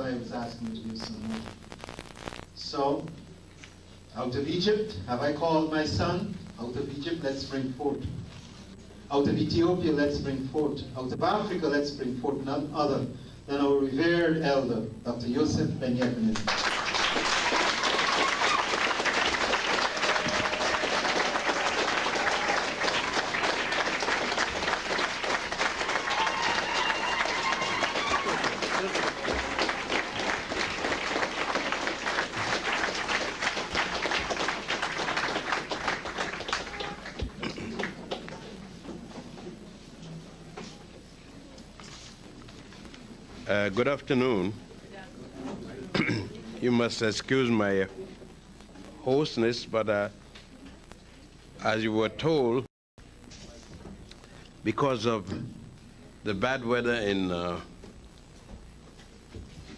I was asking you to do some more. So, out of Egypt have I called my son. Out of Egypt, let's bring forth. Out of Ethiopia, let's bring forth. Out of Africa, let's bring forth none other than our revered elder, Dr. Yosef Ben Yehunin. Good afternoon. You must excuse my hostness, but as you were told, because of the bad weather in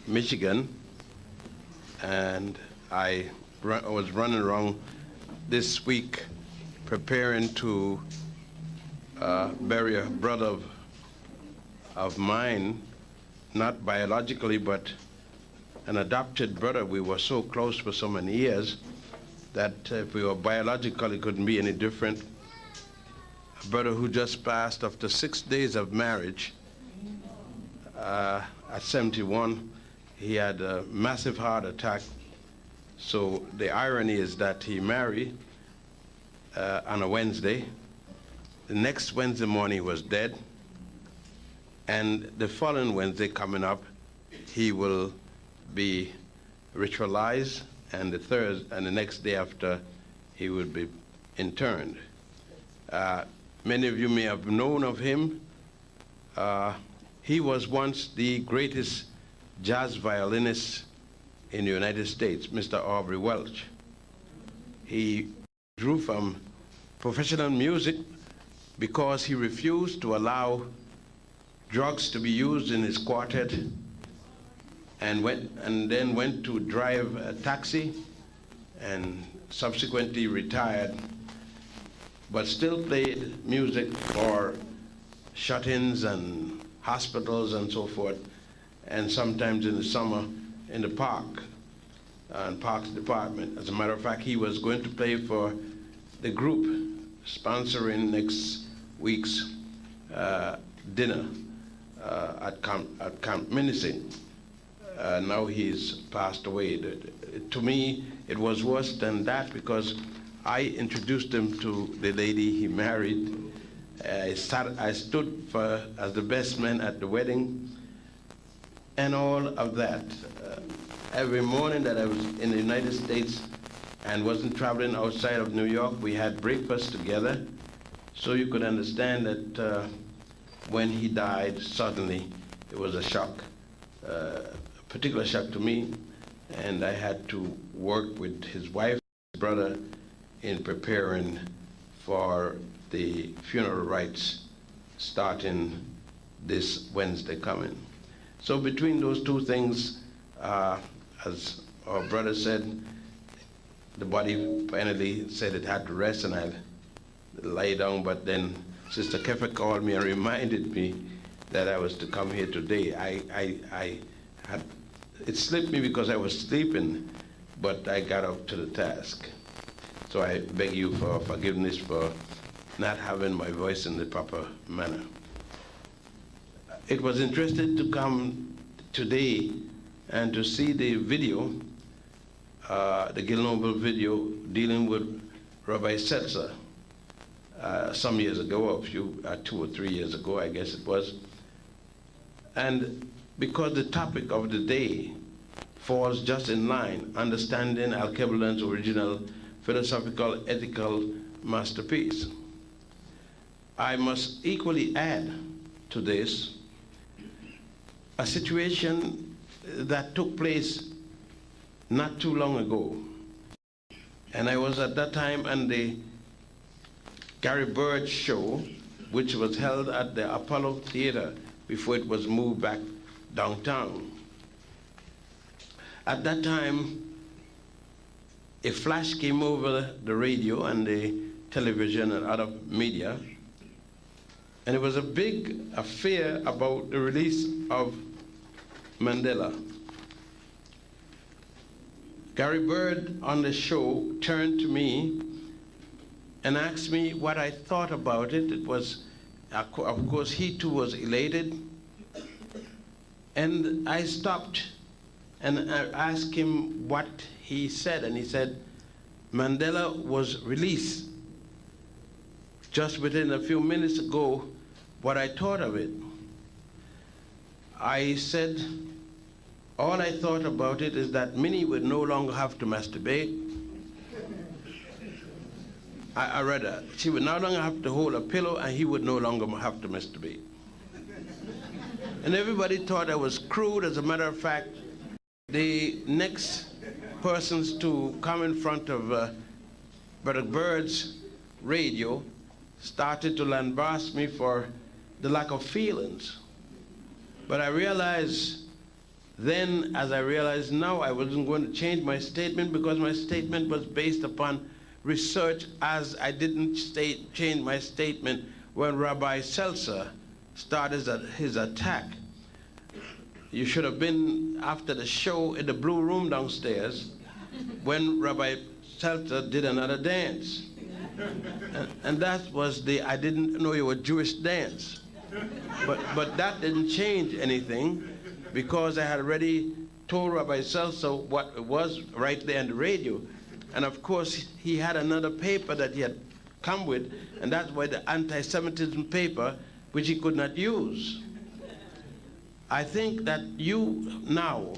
Michigan, and I was running around this week preparing to bury a brother of mine, not biologically, but an adopted brother. We were so close for so many years that if we were biologically, it couldn't be any different. A brother who just passed after 6 days of marriage at 71. He had a massive heart attack. So the irony is that he married on a Wednesday. The next Wednesday morning he was dead. And the following Wednesday coming up, he will be ritualized, and the next day after, he will be interned. Many of you may have known of him. He was once the greatest jazz violinist in the United States, Mr. Aubrey Welch. He drew from professional music because he refused to allow drugs to be used in his quartet, and then went to drive a taxi and subsequently retired, but still played music for shut-ins and hospitals and so forth, and sometimes in the summer in the park and parks department. As a matter of fact, he was going to play for the group sponsoring next week's dinner at Camp Minising. Now he's passed away. To me, it was worse than that because I introduced him to the lady he married. I stood as the best man at the wedding and all of that. Every morning that I was in the United States and wasn't traveling outside of New York, we had breakfast together. So you could understand that when he died, suddenly, it was a shock, a particular shock to me, and I had to work with his wife, his brother, in preparing for the funeral rites starting this Wednesday coming. So between those two things, as our brother said, the body finally said it had to rest, and I lay down, but then Sister Kefa called me and reminded me that I was to come here today. It slipped me because I was sleeping, but I got up to the task. So I beg you for forgiveness for not having my voice in the proper manner. It was interesting to come today and to see the video, the Gil Noble video dealing with Rabbi Setzer. Some years ago, or 2 or 3 years ago, I guess it was. And because the topic of the day falls just in line, understanding Alkebulan's original philosophical, ethical masterpiece. I must equally add to this a situation that took place not too long ago. And I was at that time on the Gary Bird show, which was held at the Apollo Theater before it was moved back downtown. At that time, a flash came over the radio and the television and other media, and it was a big affair about the release of Mandela. Gary Bird on the show turned to me and asked me what I thought about it. It was, of course, he too was elated. And I stopped and I asked him what he said, and he said, Mandela was released. Just within a few minutes ago, what I thought of it. I said, all I thought about it is that Minnie would no longer have to masturbate. I read that. She would no longer have to hold a pillow, and he would no longer have to masturbate. And everybody thought I was crude. As a matter of fact, the next persons to come in front of Brother Bird's radio started to lambast me for the lack of feelings. But I realized then, as I realize now, I wasn't going to change my statement because my statement was based upon research, as I didn't change my statement when Rabbi Seltzer started his attack. You should have been after the show in the Blue Room downstairs when Rabbi Seltzer did another dance. And that was the I didn't know you were Jewish dance. But that didn't change anything because I had already told Rabbi Seltzer what it was right there on the radio. And of course, he had another paper that he had come with, and that's why the anti-Semitism paper, which he could not use. I think that you now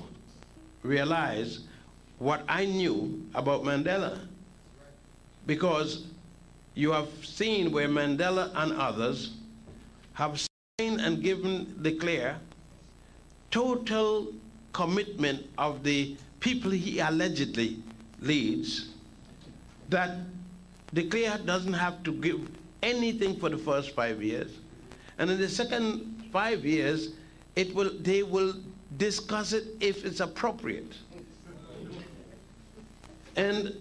realize what I knew about Mandela, because you have seen where Mandela and others have signed and declare total commitment of the people he allegedly leads, that de Klerk doesn't have to give anything for the first 5 years, and in the second 5 years, they will discuss it if it's appropriate. And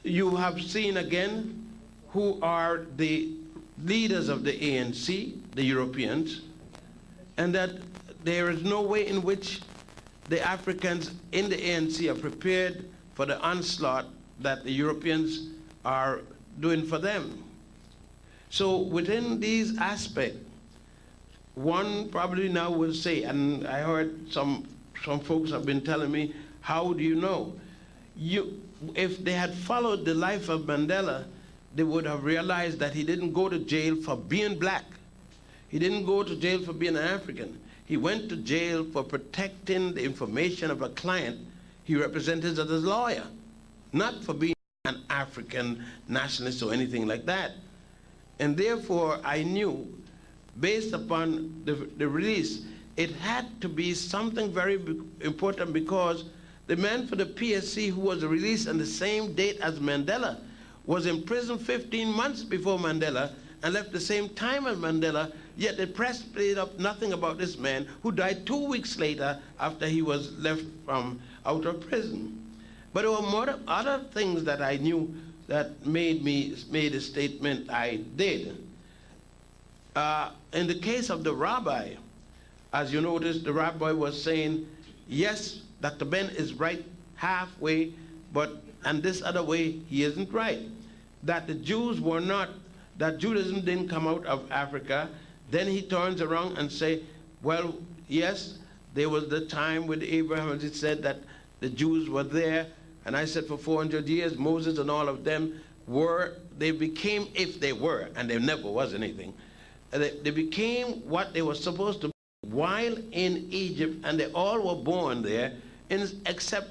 you have seen again who are the leaders of the ANC, the Europeans, and that there is no way in which the Africans in the ANC are prepared for the onslaught that the Europeans are doing for them. So within these aspects, one probably now will say, and I heard some folks have been telling me, how do you know? If they had followed the life of Mandela, they would have realized that he didn't go to jail for being black. He didn't go to jail for being an African. He went to jail for protecting the information of a client he represented as a lawyer, not for being an African nationalist or anything like that. And therefore, I knew, based upon the release, it had to be something very important, because the man for the PSC who was released on the same date as Mandela was in prison 15 months before Mandela and left the same time as Mandela, yet the press played up nothing about this man who died 2 weeks later after he was left from out of prison. But there were other things that I knew that made a statement I did. In the case of the rabbi, as you noticed, the rabbi was saying, yes, Dr. Ben is right halfway, and this other way, he isn't right. That the Jews were not, that Judaism didn't come out of Africa. Then he turns around and say, well, yes, there was the time with Abraham, as it said that the Jews were there. And I said for 400 years, Moses and all of them they became, if they were, and there never was anything, they became what they were supposed to be while in Egypt, and they all were born there, except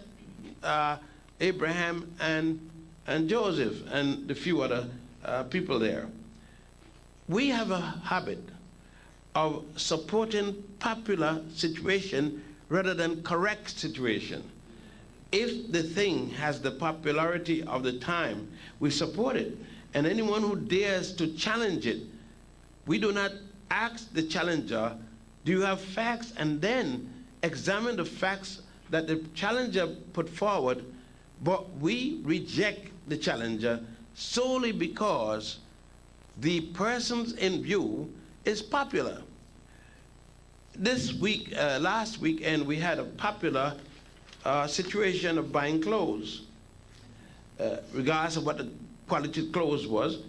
Abraham and Joseph and the few other people there. We have a habit of supporting popular situation rather than correct situation. If the thing has the popularity of the time, we support it. And anyone who dares to challenge it, we do not ask the challenger, do you have facts? And then examine the facts that the challenger put forward, but we reject the challenger solely because the persons in view is popular. This week, last weekend, we had a popular situation of buying clothes. Regardless of what the quality of clothes was,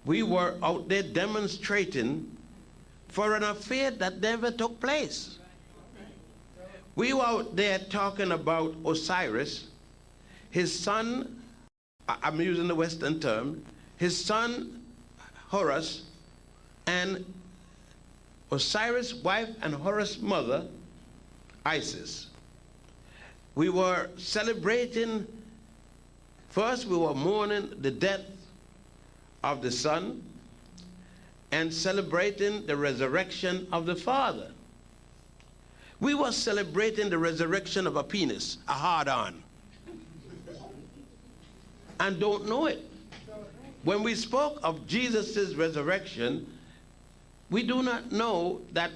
we were out there demonstrating for an affair that never took place. We were out there talking about Osiris, his son, I'm using the Western term, his son Horus, and Osiris' wife and Horus' mother, Isis. We were celebrating, first we were mourning the death of the son and celebrating the resurrection of the father. We were celebrating the resurrection of a penis, a hard-on, and don't know it. When we spoke of Jesus' resurrection, we do not know that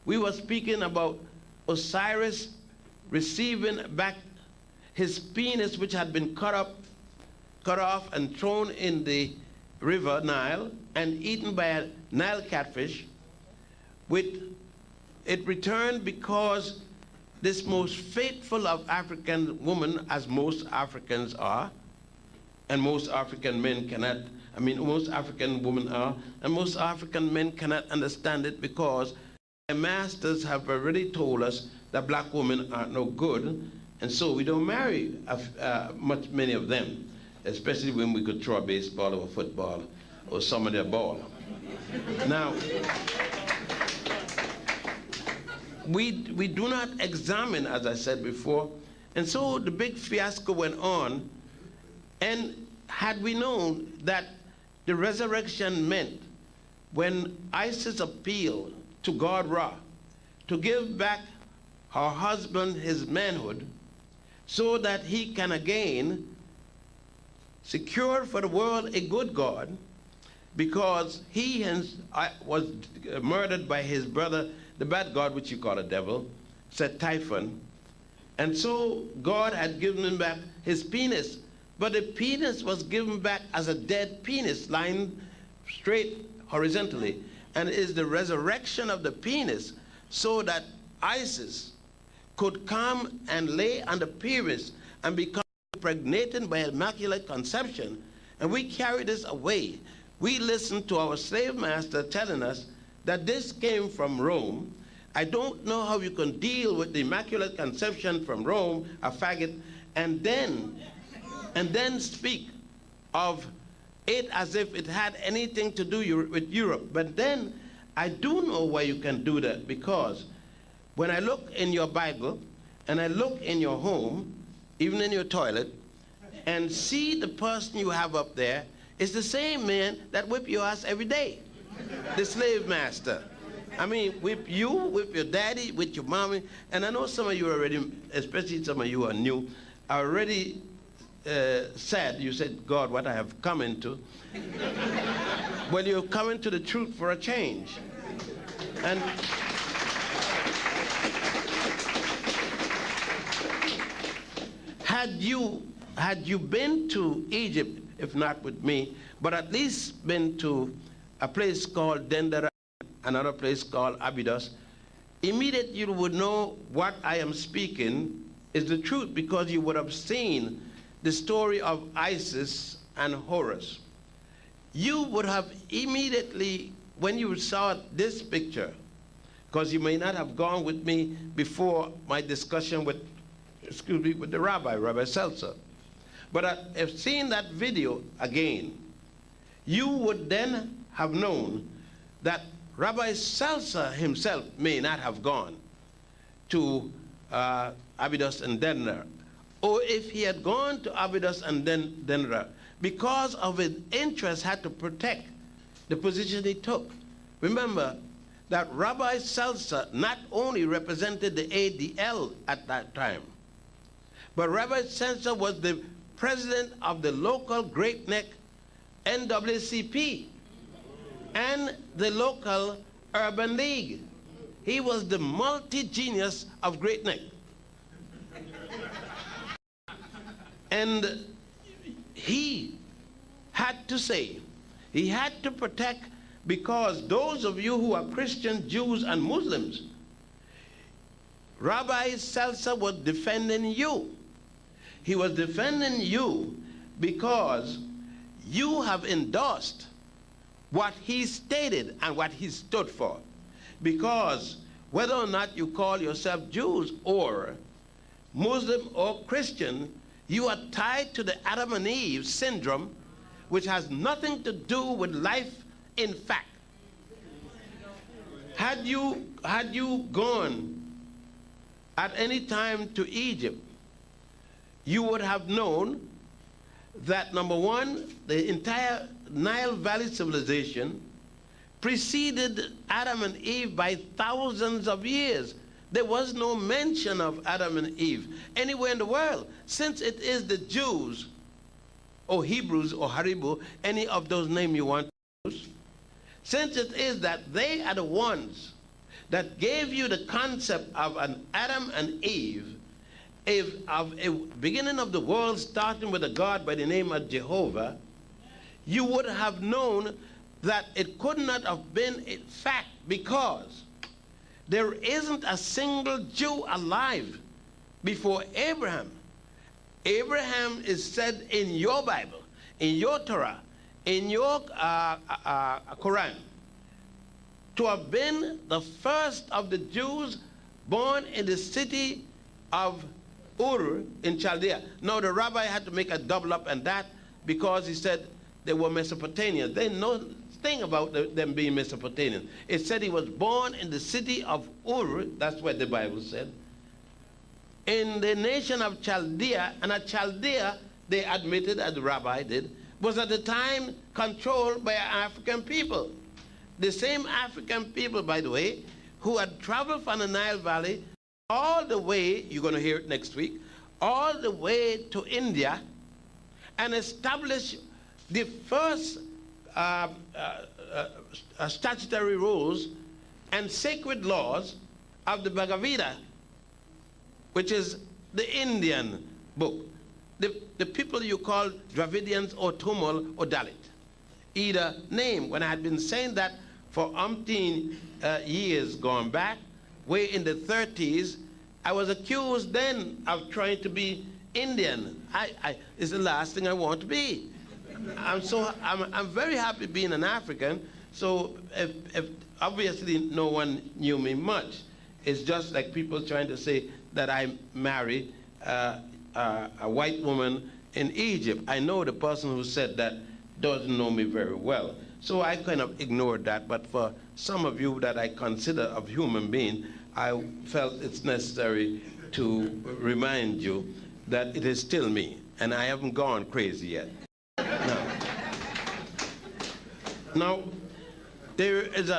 we were speaking about Osiris receiving back his penis, which had been cut off and thrown in the river Nile and eaten by a Nile catfish. It returned because this most faithful of African women, as most Africans are, and most African men cannot, most African women are, and most African men cannot understand it because their masters have already told us that black women are no good, and so we don't marry many of them, especially when we could throw a baseball or a football or some of their ball. Now, we do not examine, as I said before, and so the big fiasco went on. And had we known that the resurrection meant when Isis appealed to God Ra to give back her husband his manhood so that he can again secure for the world a good God, because he was murdered by his brother, the bad god, which you call a devil, said Typhon. And so God had given him back his penis. But the penis was given back as a dead penis, lying straight horizontally. And it is the resurrection of the penis so that Isis could come and lay on the penis and become impregnated by immaculate conception. And we carry this away. We listened to our slave master telling us that this came from Rome. I don't know how you can deal with the immaculate conception from Rome, a faggot, and then speak of it as if it had anything to do with Europe. But then I do know why you can do that, because when I look in your Bible and I look in your home, even in your toilet, and see the person you have up there, it's the same man that whip your ass every day, the slave master. I mean, whip you, whip your daddy, whip your mommy, and I know some of you already, especially some of you are new, are already sad. You said, God, what I have come into. Well, you've come into the truth for a change. And had you been to Egypt, if not with me, but at least been to a place called Dendera, another place called Abydos, immediately you would know what I am speaking is the truth, because you would have seen the story of Isis and Horus. You would have immediately, when you saw this picture, because you may not have gone with me before my discussion with the Rabbi Seltzer, but I have seen that video again, you would then have known that Rabbi Seltzer himself may not have gone to Abydos and Denver, or if he had gone to Abydos and Denver, because of his interest, had to protect the position he took. Remember that Rabbi Seltzer not only represented the ADL at that time, but Rabbi Seltzer was the president of the local Great Neck NAACP and the local Urban League. He was the multi-genius of Great Neck. And he had to say, he had to protect, because those of you who are Christians, Jews, and Muslims, Rabbi Seltzer was defending you. He was defending you because you have endorsed what he stated and what he stood for. Because whether or not you call yourself Jews or Muslim or Christian, you are tied to the Adam and Eve syndrome, which has nothing to do with life in fact. Had you gone at any time to Egypt, you would have known that, number one, the entire Nile Valley civilization preceded Adam and Eve by thousands of years. There was no mention of Adam and Eve anywhere in the world, since it is the Jews or Hebrews or Haribu, any of those names you want to use, since it is that they are the ones that gave you the concept of an Adam and Eve, of a beginning of the world starting with a God by the name of Jehovah, you would have known that it could not have been a fact, because there isn't a single Jew alive before Abraham. Abraham is said in your Bible, in your Torah, in your Quran, to have been the first of the Jews born in the city of Ur in Chaldea. Now the rabbi had to make a double up on that, because he said they were Mesopotamians. They know thing about them being Mesopotamian. It said he was born in the city of Ur, that's what the Bible said, in the nation of Chaldea. And at Chaldea, they admitted, as the rabbi did, was at the time controlled by African people. The same African people, by the way, who had traveled from the Nile Valley all the way, you're going to hear it next week, all the way to India, and established the first statutory rules and sacred laws of the Bhagavad Gita, which is the Indian book. The people you call Dravidians or Tamil or Dalit, either name. When I had been saying that for umpteen years gone back, way in the 30s, I was accused then of trying to be Indian. It's the last thing I want to be. I'm very happy being an African. So if obviously no one knew me much. It's just like people trying to say that I married a white woman in Egypt. I know the person who said that doesn't know me very well. So I kind of ignored that. But for some of you that I consider a human being, I felt it's necessary to remind you that it is still me, and I haven't gone crazy yet. Now, there is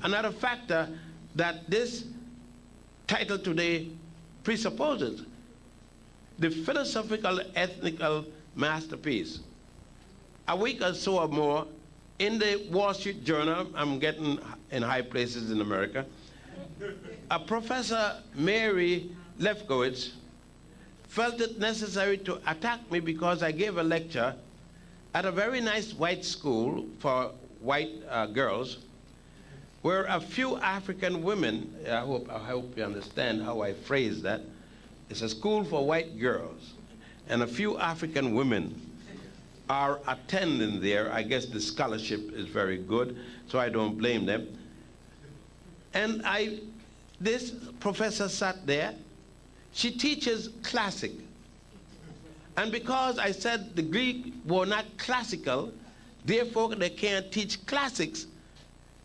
another factor that this title today presupposes: the philosophical, ethnical masterpiece. A week or so or more, in the Wall Street Journal, I'm getting in high places in America, a Professor Mary Lefkowitz felt it necessary to attack me because I gave a lecture at a very nice white school for white girls, where a few African women, I hope you understand how I phrase that. It's a school for white girls, and a few African women are attending there. I guess the scholarship is very good, so I don't blame them. And this professor sat there. She teaches classic. And because I said the Greek were not classical, therefore they can't teach classics,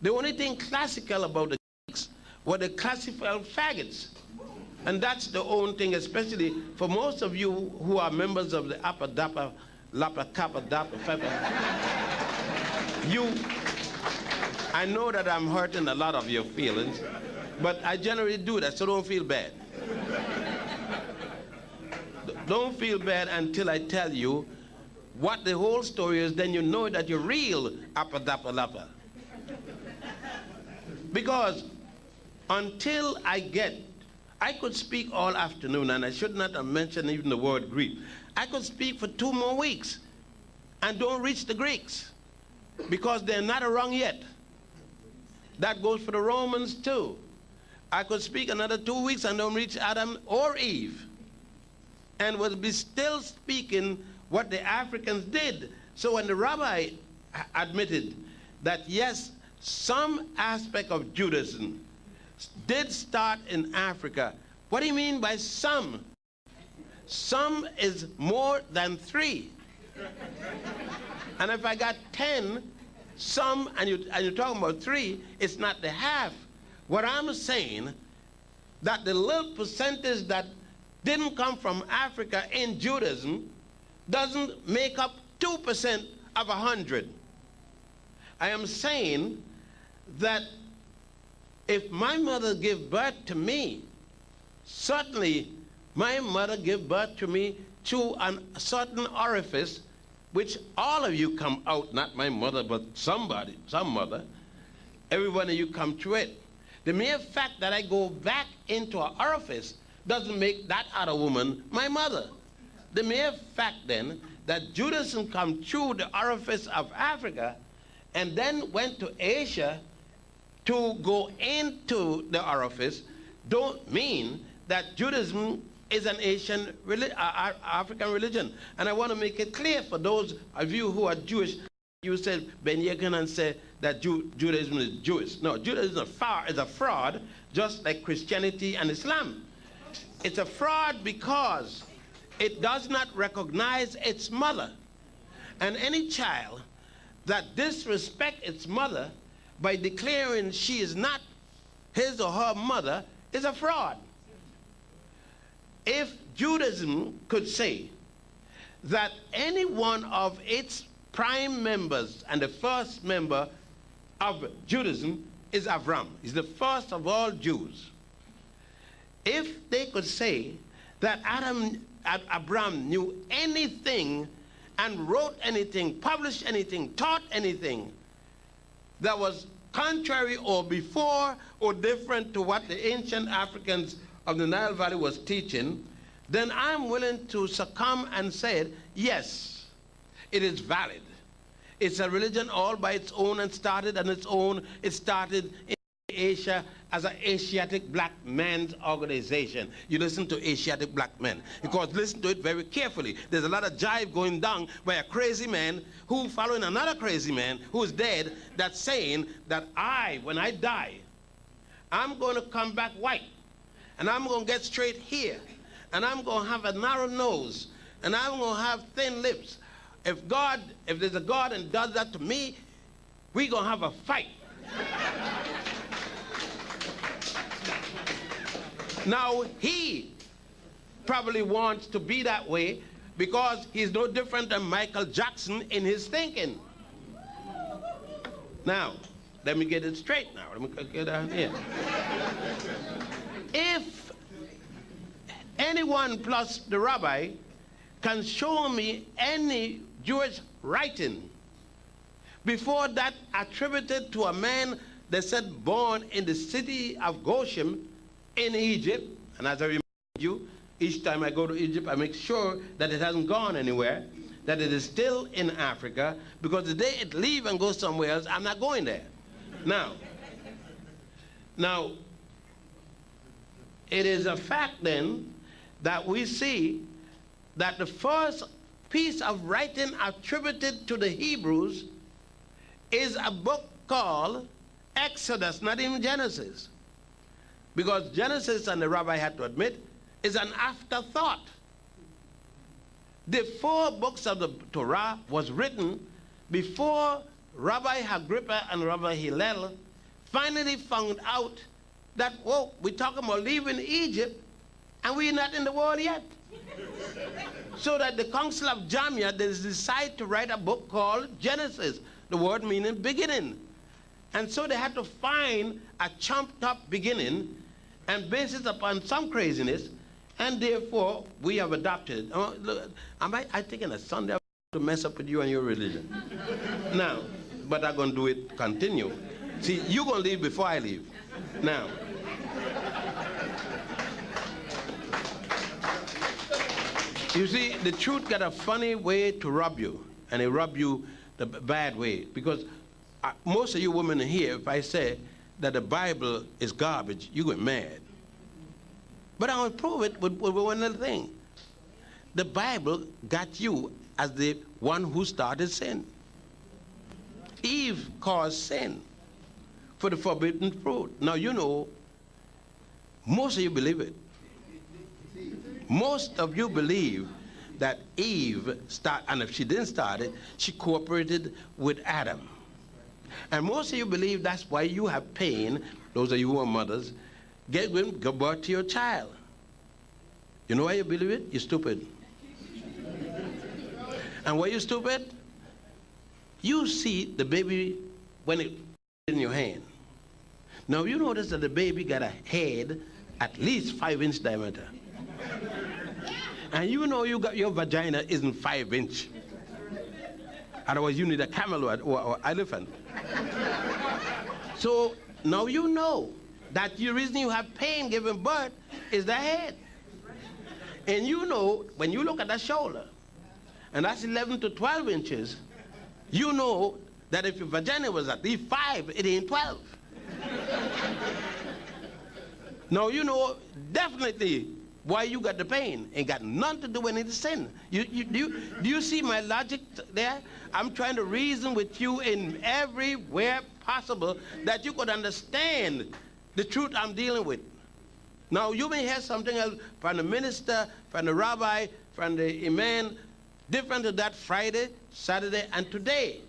the only thing classical about the Greeks were the classical faggots. And that's the only thing, especially for most of you who are members of the Upper Dapper, Lapa Kappa Dapper Pepper. I know that I'm hurting a lot of your feelings, but I generally do that, so don't feel bad. Don't feel bad until I tell you what the whole story is, then you know that you're real Upper Dapper Lapa. Because until I could speak all afternoon, and I should not have mentioned even the word Greek. I could speak for 2 more weeks and don't reach the Greeks because they're not around yet. That goes for the Romans too. I could speak another 2 weeks and don't reach Adam or Eve, and would be still speaking what the Africans did. So when the rabbi admitted that yes, some aspect of Judaism did start in Africa, what do you mean by some? Some is more than 3. And if I got 10, some, and you're talking about 3, it's not the half. What I'm saying, that the little percentage that didn't come from Africa in Judaism doesn't make up 2% of 100. I am saying that if my mother gave birth to me, certainly my mother gave birth to me through a certain orifice, which all of you come out, not my mother, but somebody, some mother. Every one of you come through it. The mere fact that I go back into an orifice doesn't make that other woman my mother. The mere fact then that Judaism come through the orifice of Africa and then went to Asia to go into the orifice don't mean that Judaism is an African religion. And I want to make it clear for those of you who are Jewish. You said Ben Yechanan said that Judaism is Jewish. No, Judaism is a fraud, just like Christianity and Islam. It's a fraud because it does not recognize its mother. And any child that disrespects its mother by declaring she is not his or her mother is a fraud. If Judaism could say that any one of its prime members, and the first member of Judaism is Avram, he's the first of all Jews. If they could say that Abraham knew anything and wrote anything, published anything, taught anything that was contrary or before or different to what the ancient Africans of the Nile Valley was teaching, then I'm willing to succumb and say, yes, it is valid. It's a religion all by its own and started on its own. It started in Asia as an Asiatic black men's organization. You listen to Asiatic black men, because listen to it very carefully. There's a lot of jive going down by a crazy man who following another crazy man who's dead, that's saying that when I die, I'm going to come back white, and I'm going to get straight here, and I'm going to have a narrow nose, and I'm going to have thin lips. If there's a God and does that to me, we're going to have a fight. Now, he probably wants to be that way because he's no different than Michael Jackson in his thinking. Now, let me get it straight now. Let me get down here. If anyone plus the rabbi can show me any Jewish writing before that attributed to a man that said born in the city of Goshen in Egypt, and as I remind you, each time I go to Egypt, I make sure that it hasn't gone anywhere, that it is still in Africa, because the day it leaves and goes somewhere else, I'm not going there. Now, it is a fact then that we see that the first piece of writing attributed to the Hebrews is a book called Exodus, not even Genesis. Because Genesis, and the rabbi had to admit, is an afterthought. The 4 books of the Torah was written before Rabbi Agrippa and Rabbi Hillel finally found out that, whoa, we're talking about leaving Egypt and we're not in the world yet. So that the Council of Jamia, they decided to write a book called Genesis, the word meaning beginning. And so they had to find a chumped up beginning and base it upon some craziness, and therefore we have adopted it. Look, I taking a Sunday to mess up with you and your religion. Now, but I'm going to do it, continue. See, you're going to leave before I leave. Now, you see, the truth got a funny way to rub you, and it rub you the bad way, because most of you women here, if I say that the Bible is garbage, you get mad. But I will prove it with one other thing. The Bible got you as the one who started sin. Eve caused sin for the forbidden fruit. Now, you know, most of you believe it. Most of you believe that Eve started, and if she didn't start it, she cooperated with Adam. And most of you believe that's why you have pain, those of you who are mothers, give birth to your child. You know why you believe it? You're stupid. And why you stupid? You see the baby when it's in your hand. Now you notice that the baby got a head at least 5-inch diameter. And you know you got your vagina isn't 5-inch. Otherwise you need a camel or elephant. So now you know that the reason you have pain giving birth is the head. And you know when you look at the shoulder, and that's 11 to 12 inches, you know that if your vagina was at least 5, it ain't 12. Now you know definitely why you got the pain. Ain't got nothing to do with any sin. Do you see my logic there? I'm trying to reason with you in everywhere possible that you could understand the truth I'm dealing with. Now you may hear something else from the minister, from the rabbi, from the imam, different to that Friday, Saturday, and today.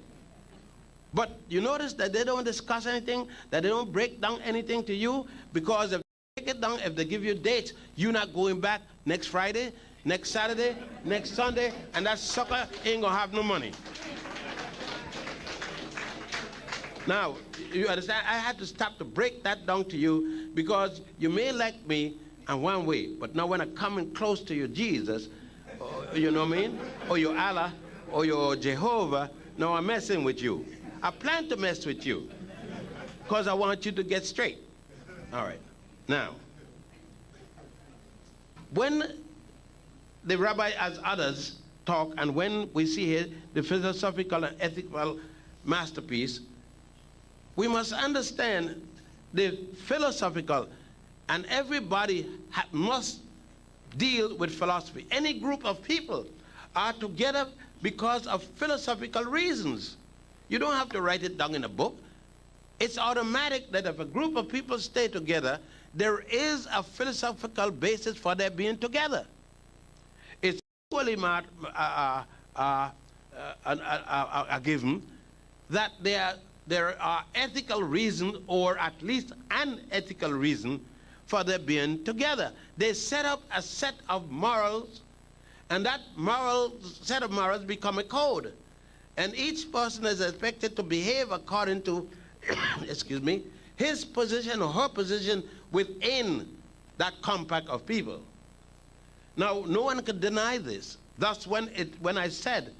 But you notice that they don't discuss anything, that they don't break down anything to you, because if they break it down, if they give you dates, you're not going back next Friday, next Saturday, next Sunday, and that sucker ain't gonna have no money. Now, you understand, I had to stop to break that down to you, because you may like me in one way, but now when I'm coming close to your Jesus, you know what I mean? Or your Allah, or your Jehovah, now I'm messing with you. I plan to mess with you, because I want you to get straight. All right. Now, when the rabbi as others talk, and when we see here the philosophical and ethical masterpiece, we must understand the philosophical, and everybody must deal with philosophy. Any group of people are together because of philosophical reasons. You don't have to write it down in a book. It's automatic that if a group of people stay together, there is a philosophical basis for their being together. It's equally a given that there are ethical reasons, or at least an ethical reason, for their being together. They set up a set of morals, and that set of morals become a code. And each person is expected to behave according to, excuse me, his position or her position within that compact of people. Now, no one could deny this. Thus, when I said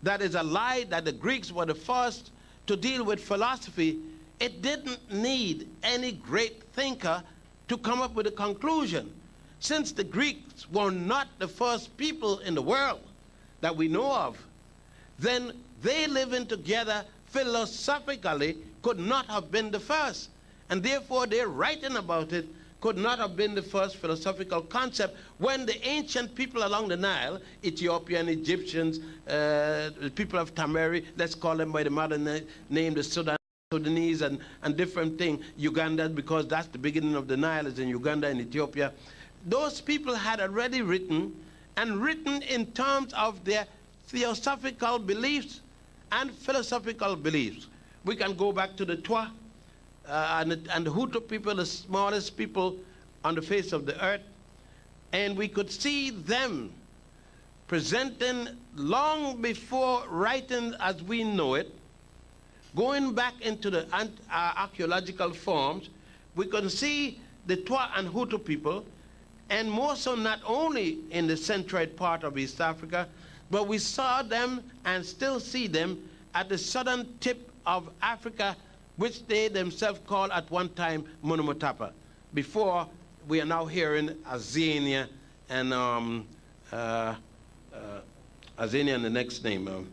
that is a lie, that the Greeks were the first to deal with philosophy, it didn't need any great thinker to come up with a conclusion. Since the Greeks were not the first people in the world that we know of, then they living together philosophically could not have been the first. And therefore, their writing about it could not have been the first philosophical concept, when the ancient people along the Nile, Ethiopian, Egyptians, people of Tamari, let's call them by the modern name, the Sudanese and different things, Uganda, because that's the beginning of the Nile, is in Uganda and Ethiopia. Those people had already written, and written in terms of their theosophical beliefs and philosophical beliefs. We can go back to the Twa and the Hutu people, the smallest people on the face of the earth, and we could see them presenting, long before writing as we know it, going back into the archaeological forms, we can see the Twa and Hutu people, and more so not only in the centroid part of East Africa, but we saw them and still see them at the southern tip of Africa, which they themselves called at one time Monomotapa, before we are now hearing Azania and Azania and the next name.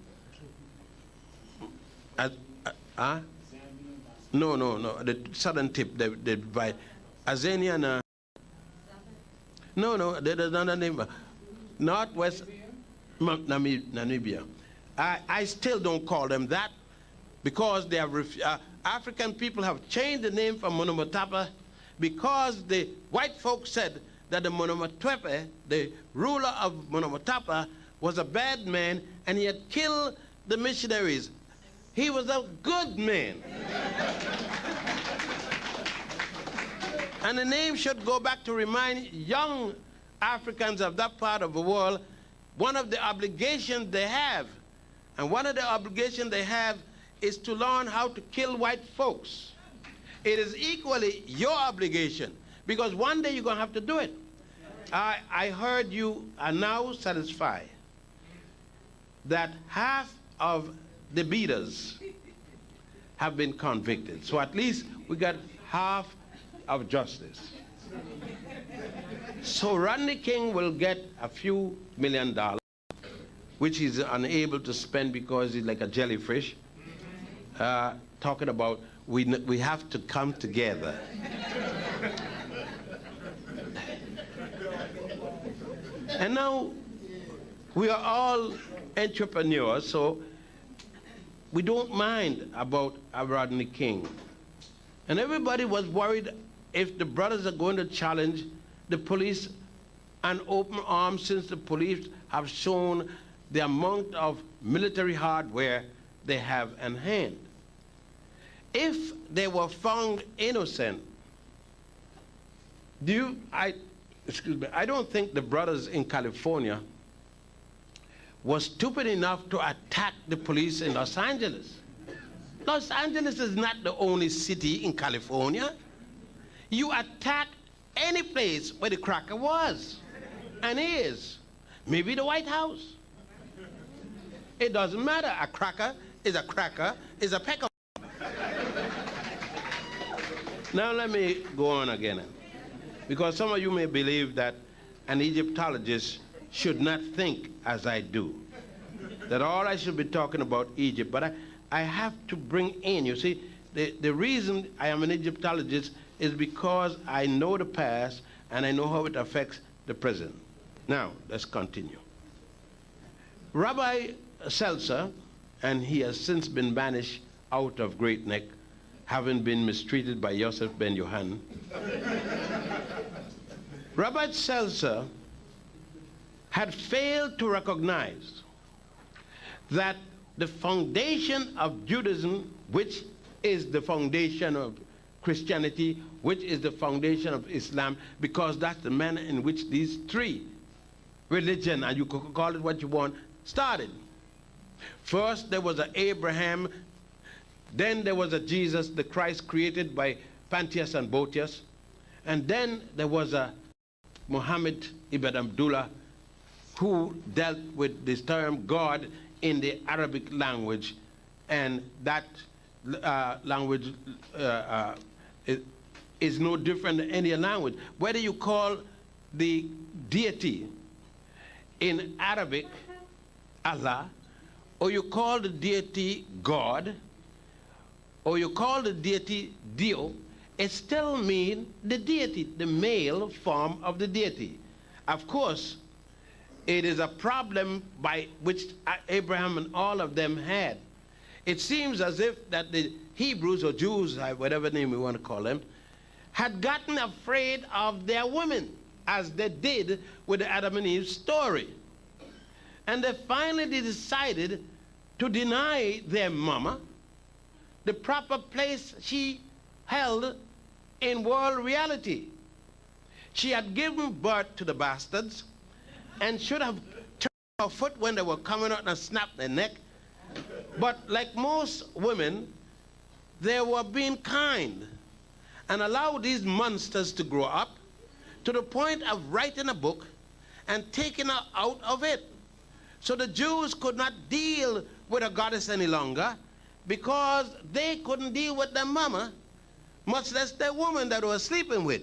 No, no, no. The southern tip, they divide. Azania and no, no, there's another name. Northwest Namibia. I still don't call them that because they have African people have changed the name from Monomotapa because the white folks said that the Monomotapa, the ruler of Monomotapa, was a bad man and he had killed the missionaries. He was a good man. And the name should go back to remind young Africans of that part of the world one of the obligations they have. And one of the obligations they have is to learn how to kill white folks. It is equally your obligation because one day you're going to have to do it. I heard you are now satisfied that half of the beaters have been convicted. So at least we got half of justice. So Rodney King will get a few $1,000,000, which he's unable to spend because he's like a jellyfish, talking about we have to come together. And now we are all entrepreneurs, so we don't mind about Rodney King. And everybody was worried if the brothers are going to challenge the police and open arms since the police have shown the amount of military hardware they have in hand. If they were found innocent, I don't think the brothers in California were stupid enough to attack the police in Los Angeles. Los Angeles is not the only city in California. You attack any place where the cracker was and is. Maybe the White House. It doesn't matter. A cracker, is a peck of. Now let me go on again. Because some of you may believe that an Egyptologist should not think as I do. That all I should be talking about Egypt. But I have to bring in, you see, the reason I am an Egyptologist is because I know the past and I know how it affects the present. Now, let's continue. Rabbi Seltzer, and he has since been banished out of Great Neck, having been mistreated by Yosef ben Yohan. Rabbi Seltzer had failed to recognize that the foundation of Judaism, which is the foundation of Christianity, which is the foundation of Islam, because that's the manner in which these three religions, and you could call it what you want, started. First, there was an Abraham, then there was a Jesus, the Christ created by Pantius and Botius, and then there was a Muhammad ibn Abdullah, who dealt with this term God in the Arabic language, and that language is no different than any language. Whether you call the deity in Arabic Allah, or you call the deity God, or you call the deity Dio, it still means the deity, the male form of the deity. Of course, it is a problem by which Abraham and all of them had. It seems as if that the Hebrews or Jews, whatever name we want to call them, had gotten afraid of their women, as they did with the Adam and Eve story. And they finally decided to deny their mama the proper place she held in world reality. She had given birth to the bastards and should have turned her foot when they were coming out and snapped their neck. But like most women, they were being kind and allowed these monsters to grow up to the point of writing a book and taking her out of it. So the Jews could not deal with a goddess any longer because they couldn't deal with their mama, much less their woman that they were sleeping with.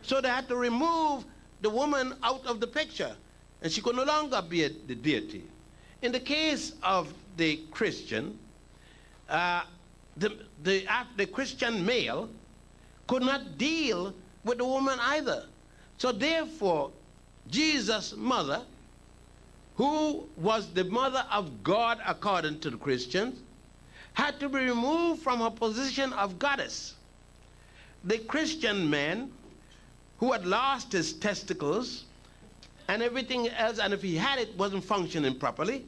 So they had to remove the woman out of the picture, and she could no longer be the deity. In the case of the Christian, the Christian male could not deal with the woman either. So therefore, Jesus' mother, who was the mother of God according to the Christians, had to be removed from her position of goddess. The Christian man who had lost his testicles and everything else, and if he had it, wasn't functioning properly,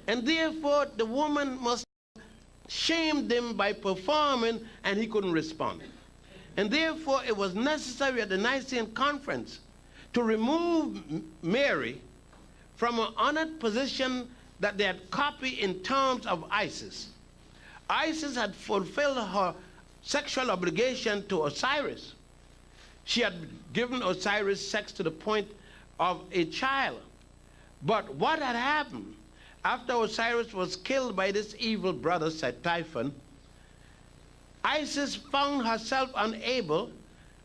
and therefore the woman must shame him by performing, and he couldn't respond. And therefore it was necessary at the Nicene Conference to remove Mary from an honored position that they had copied in terms of Isis. Isis had fulfilled her sexual obligation to Osiris. She had given Osiris sex to the point of a child. But what had happened after Osiris was killed by this evil brother, Typhon? Isis found herself unable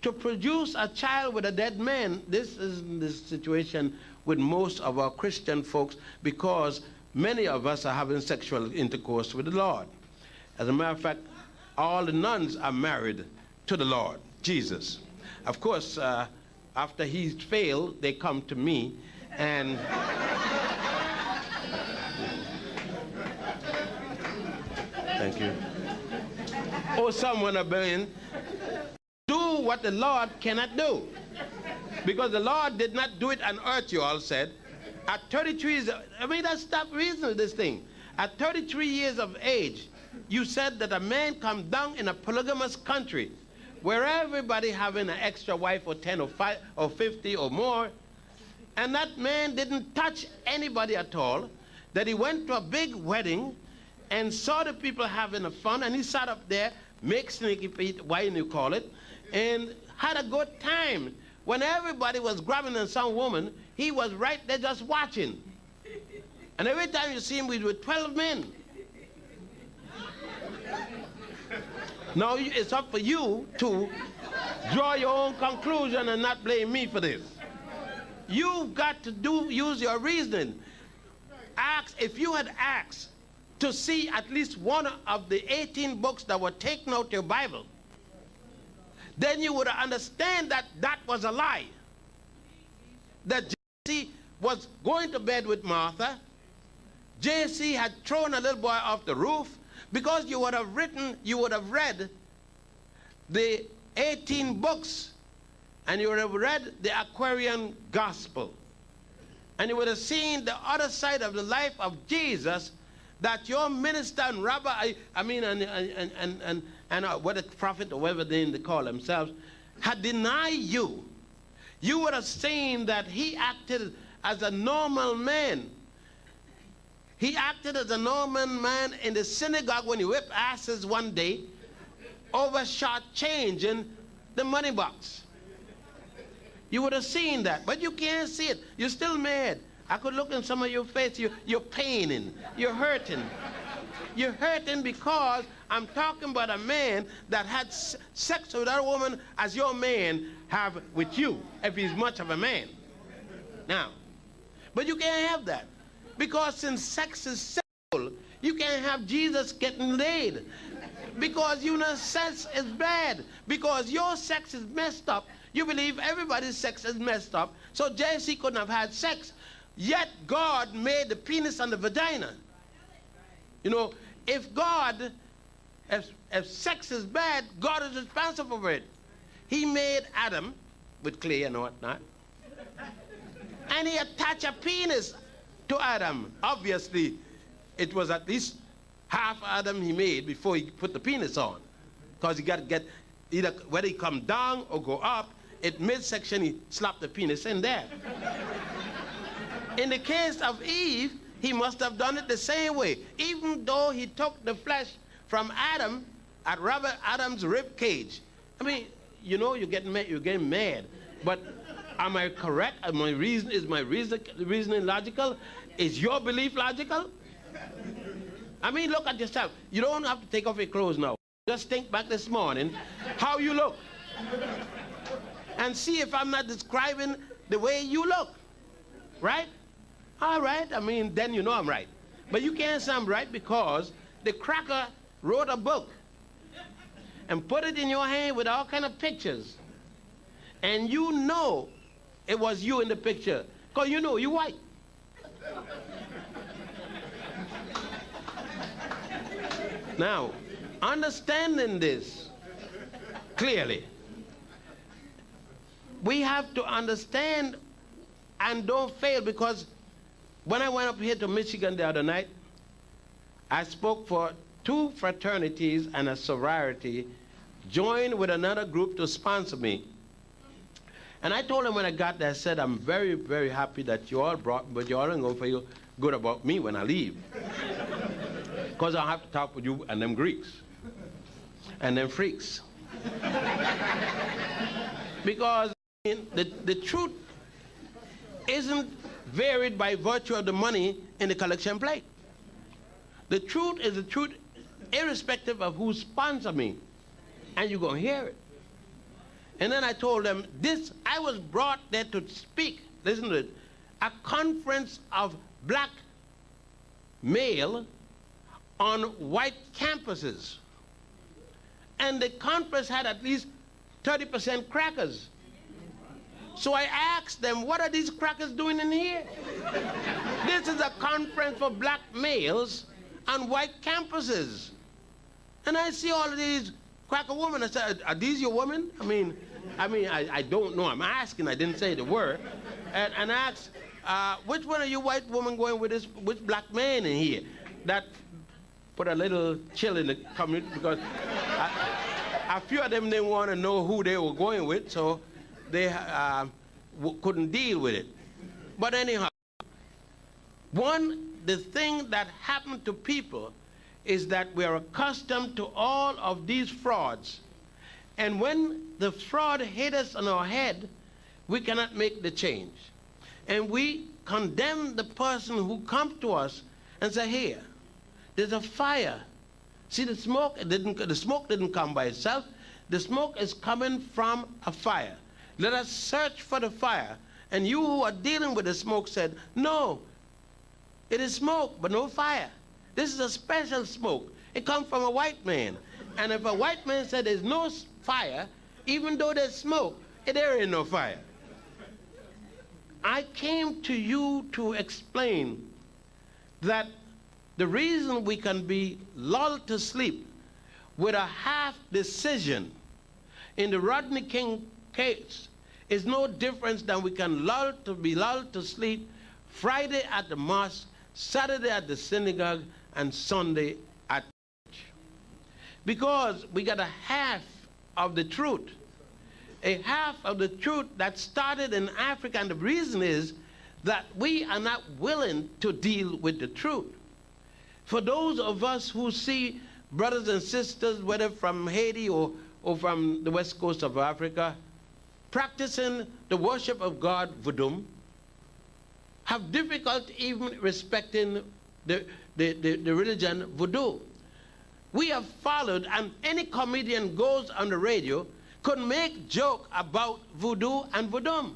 to produce a child with a dead man. This is the situation with most of our Christian folks, because many of us are having sexual intercourse with the Lord. As a matter of fact, all the nuns are married to the Lord Jesus. Of course, after he's failed, they come to me, and thank you. Oh, someone have been do what the Lord cannot do, because the Lord did not do it on earth. You all said at 33 years. I mean, that's stop reasoning this thing. At 33 years of age, you said that a man come down in a polygamous country where everybody having an extra wife, or 10 or 5 or 50 or more, and that man didn't touch anybody at all, that he went to a big wedding and saw the people having a fun, and he sat up there, make sneaky Pete, why you call it, and had a good time. When everybody was grabbing on some woman, he was right there just watching. And every time you see him, we were 12 men. Now it's up for you to draw your own conclusion and not blame me for this. You've got to use your reasoning. Ask, if you had asked to see at least one of the 18 books that were taken out your Bible, then you would understand that that was a lie. That J.C. was going to bed with Martha. J.C. had thrown a little boy off the roof, because you would have read the 18 books, and you would have read the Aquarian Gospel, and you would have seen the other side of the life of Jesus, that your minister and rabbi, and what a prophet or whatever they call themselves, had denied you. You would have seen that he acted as a normal man. He acted as a normal man in the synagogue when he whipped asses one day over short-changing the money box. You would have seen that, but you can't see it. You're still mad. I could look in some of your face. You're paining. You're hurting. You're hurting because I'm talking about a man that had sex with that woman as your man have with you, if he's much of a man. Now, but you can't have that. Because since sex is sexual, you can't have Jesus getting laid. Because you know sex is bad. Because your sex is messed up. You believe everybody's sex is messed up. So J.C. couldn't have had sex. Yet God made the penis and the vagina. You know, if sex is bad, God is responsible for it. He made Adam with clay and whatnot. And he attached a penis to Adam. Obviously, it was at least half Adam he made before he put the penis on. Because he got to get, either whether he come down or go up, at midsection he slapped the penis in there. In the case of Eve, he must have done it the same way. Even though he took the flesh from Adam at Robert Adam's rib cage. I mean, you know, you're getting mad. But am I correct? Is my reasoning logical? Is your belief logical? I mean, look at yourself. You don't have to take off your clothes now. Just think back this morning how you look. And see if I'm not describing the way you look. Right? All right. I mean, then you know I'm right. But you can't say I'm right because the cracker wrote a book and put it in your hand with all kind of pictures. And you know it was you in the picture, because you know you're white. Now, understanding this clearly, we have to understand and don't fail, because when I went up here to Michigan the other night, I spoke for 2 fraternities and a sorority, joined with another group to sponsor me. And I told them when I got there, I said, I'm very, very happy that you all brought me, but you all ain't going to feel good about me when I leave. Because I'll have to talk with you and them Greeks and them freaks. Because the truth isn't varied by virtue of the money in the collection plate. The truth is the truth irrespective of who sponsors me. And you're going to hear it. And then I told them this, I was brought there to speak, listen to it, a conference of black male on white campuses. And the conference had at least 30% crackers. So I asked them, what are these crackers doing in here? This is a conference for black males on white campuses. And I see all of these cracker women. I said, are these your women? I don't know. I'm asking. I didn't say the word. And I asked, which one of you white women going with this, which black man in here? That put a little chill in the community, because a few of them didn't want to know who they were going with, so they couldn't deal with it. But anyhow, the thing that happened to people is that we are accustomed to all of these frauds. And when the fraud hit us on our head, we cannot make the change. And we condemn the person who comes to us and say, here, there's a fire. See, the smoke didn't come by itself. The smoke is coming from a fire. Let us search for the fire. And you who are dealing with the smoke said, no, it is smoke, but no fire. This is a special smoke. It comes from a white man. And if a white man said there's no fire, even though there's smoke, there ain't no fire. I came to you to explain that the reason we can be lulled to sleep with a half decision in the Rodney King case is no difference than we can be lulled to sleep Friday at the mosque, Saturday at the synagogue, and Sunday at church. Because we got a half of the truth. A half of the truth that started in Africa, and the reason is that we are not willing to deal with the truth. For those of us who see brothers and sisters, whether from Haiti or from the west coast of Africa, practicing the worship of God, voodoo, have difficulty even respecting the religion voodoo. We have followed, and any comedian goes on the radio could make joke about voodoo and voodoo.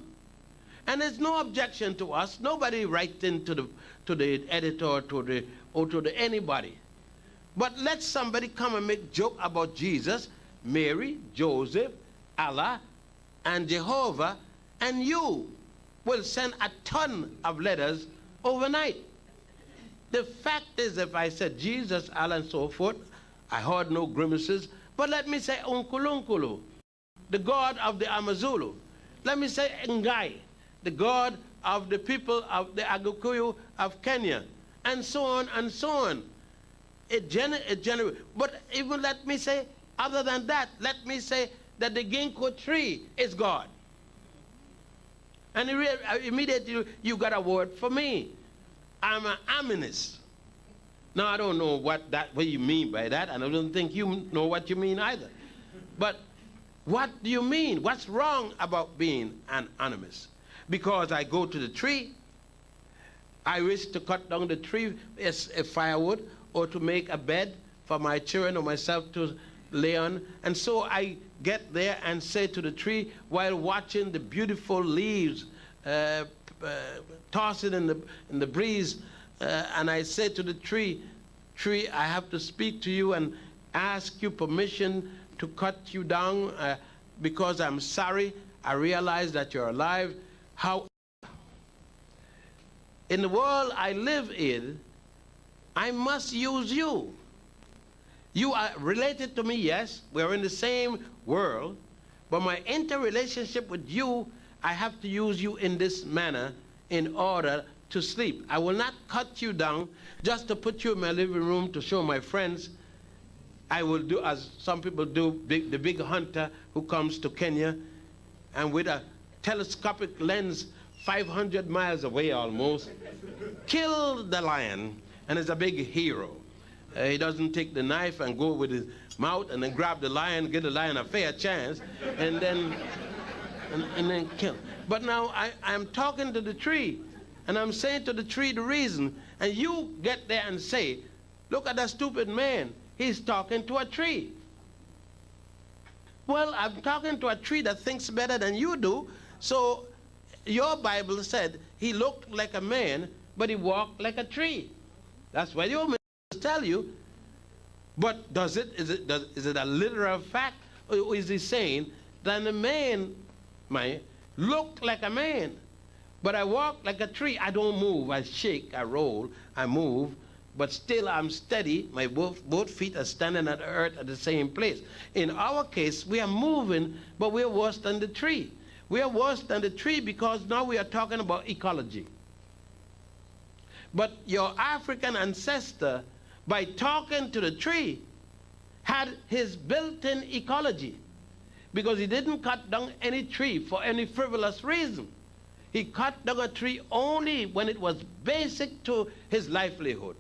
And there's no objection to us. Nobody writes into the editor or to anybody. But let somebody come and make joke about Jesus, Mary, Joseph, Allah, and Jehovah, and you will send a ton of letters overnight. The fact is, if I said Jesus, Allah, and so forth, I heard no grimaces. But let me say Unkulunkulu, the God of the Amazulu. Let me say Ngai, the God of the people of the Agakuyu of Kenya, and so on and so on. But even let me say, other than that, let me say that the ginkgo tree is God. And immediately you got a word for me. I'm an aminist. Now, I don't know what you mean by that, and I don't think you know what you mean either. But what do you mean? What's wrong about being an animist? Because I go to the tree, I wish to cut down the tree as a firewood or to make a bed for my children or myself to lay on. And so I get there and say to the tree while watching the beautiful leaves tossing in the breeze, and I say to the tree, I have to speak to you and ask you permission to cut you down because I'm sorry. I realize that you're alive. How in the world I live in, I must use you. You are related to me, yes. We're in the same world. But my interrelationship with you, I have to use you in this manner in order to sleep. I will not cut you down just to put you in my living room to show my friends. I will do as some people do, the big hunter who comes to Kenya and with a telescopic lens 500 miles away almost, kill the lion, and is a big hero. He doesn't take the knife and go with his mouth and then grab the lion, give the lion a fair chance, and then kill. But now I'm talking to the tree, and I'm saying to the tree the reason, and you get there and say, look at that stupid man. He's talking to a tree. Well, I'm talking to a tree that thinks better than you do, so your Bible said he looked like a man, but he walked like a tree. That's what your ministers tell you. But is it a literal fact, or is he saying that a man looked like a man, but I walk like a tree? I don't move, I shake, I roll, I move, but still I'm steady. My both feet are standing at the earth at the same place. In our case, we are moving, but we are worse than the tree. We are worse than the tree because now we are talking about ecology. But your African ancestor, by talking to the tree, had his built-in ecology, because he didn't cut down any tree for any frivolous reason. He cut down a tree only when it was basic to his livelihood.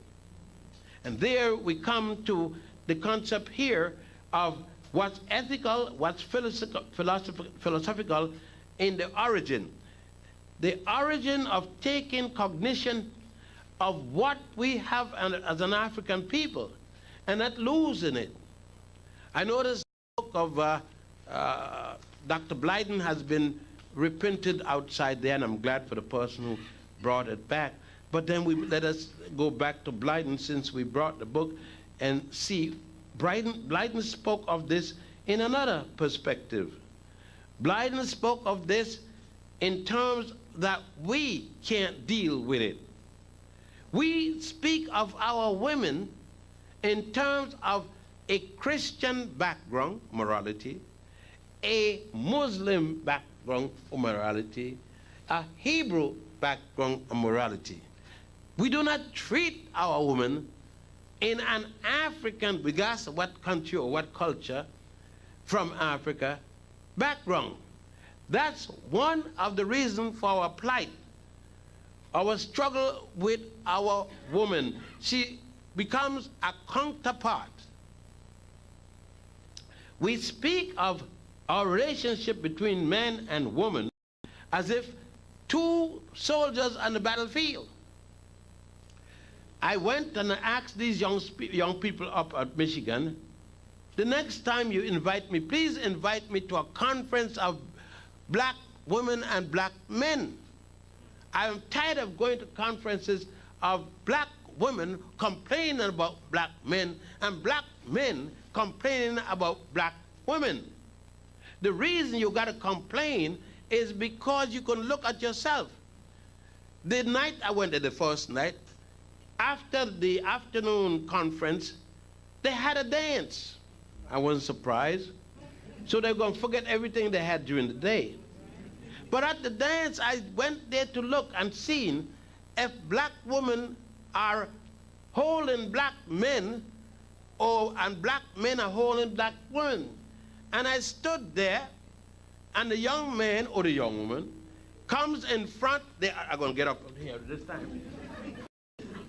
And there we come to the concept here of what's ethical, what's philosophical in the origin. The origin of taking cognition of what we have as an African people and not losing it. I noticed the book of Dr. Blyden has been reprinted outside there, and I'm glad for the person who brought it back. But then let us go back to Blyden, since we brought the book, and see Blyden spoke of this in another perspective. Blyden spoke of this in terms that we can't deal with it. We speak of our women in terms of a Christian background, morality, a Muslim background, morality, a Hebrew background, morality. We do not treat our women in an African, regardless of what country or what culture, from Africa background. That's one of the reasons for our plight, our struggle with our woman. She becomes a counterpart. We speak of our relationship between man and woman as if two soldiers on the battlefield. I went and I asked these young people up at Michigan, the next time you invite me, please invite me to a conference of black women and black men. I'm tired of going to conferences of black women complaining about black men and black men complaining about black women. The reason you got to complain is because you can look at yourself. The night I went there, the first night, after the afternoon conference, they had a dance. I wasn't surprised. So they're going to forget everything they had during the day. But at the dance, I went there to look and see if black women are holding black men, and black men are holding black women. And I stood there, and the young man or the young woman comes in front. They are going to get up here this time.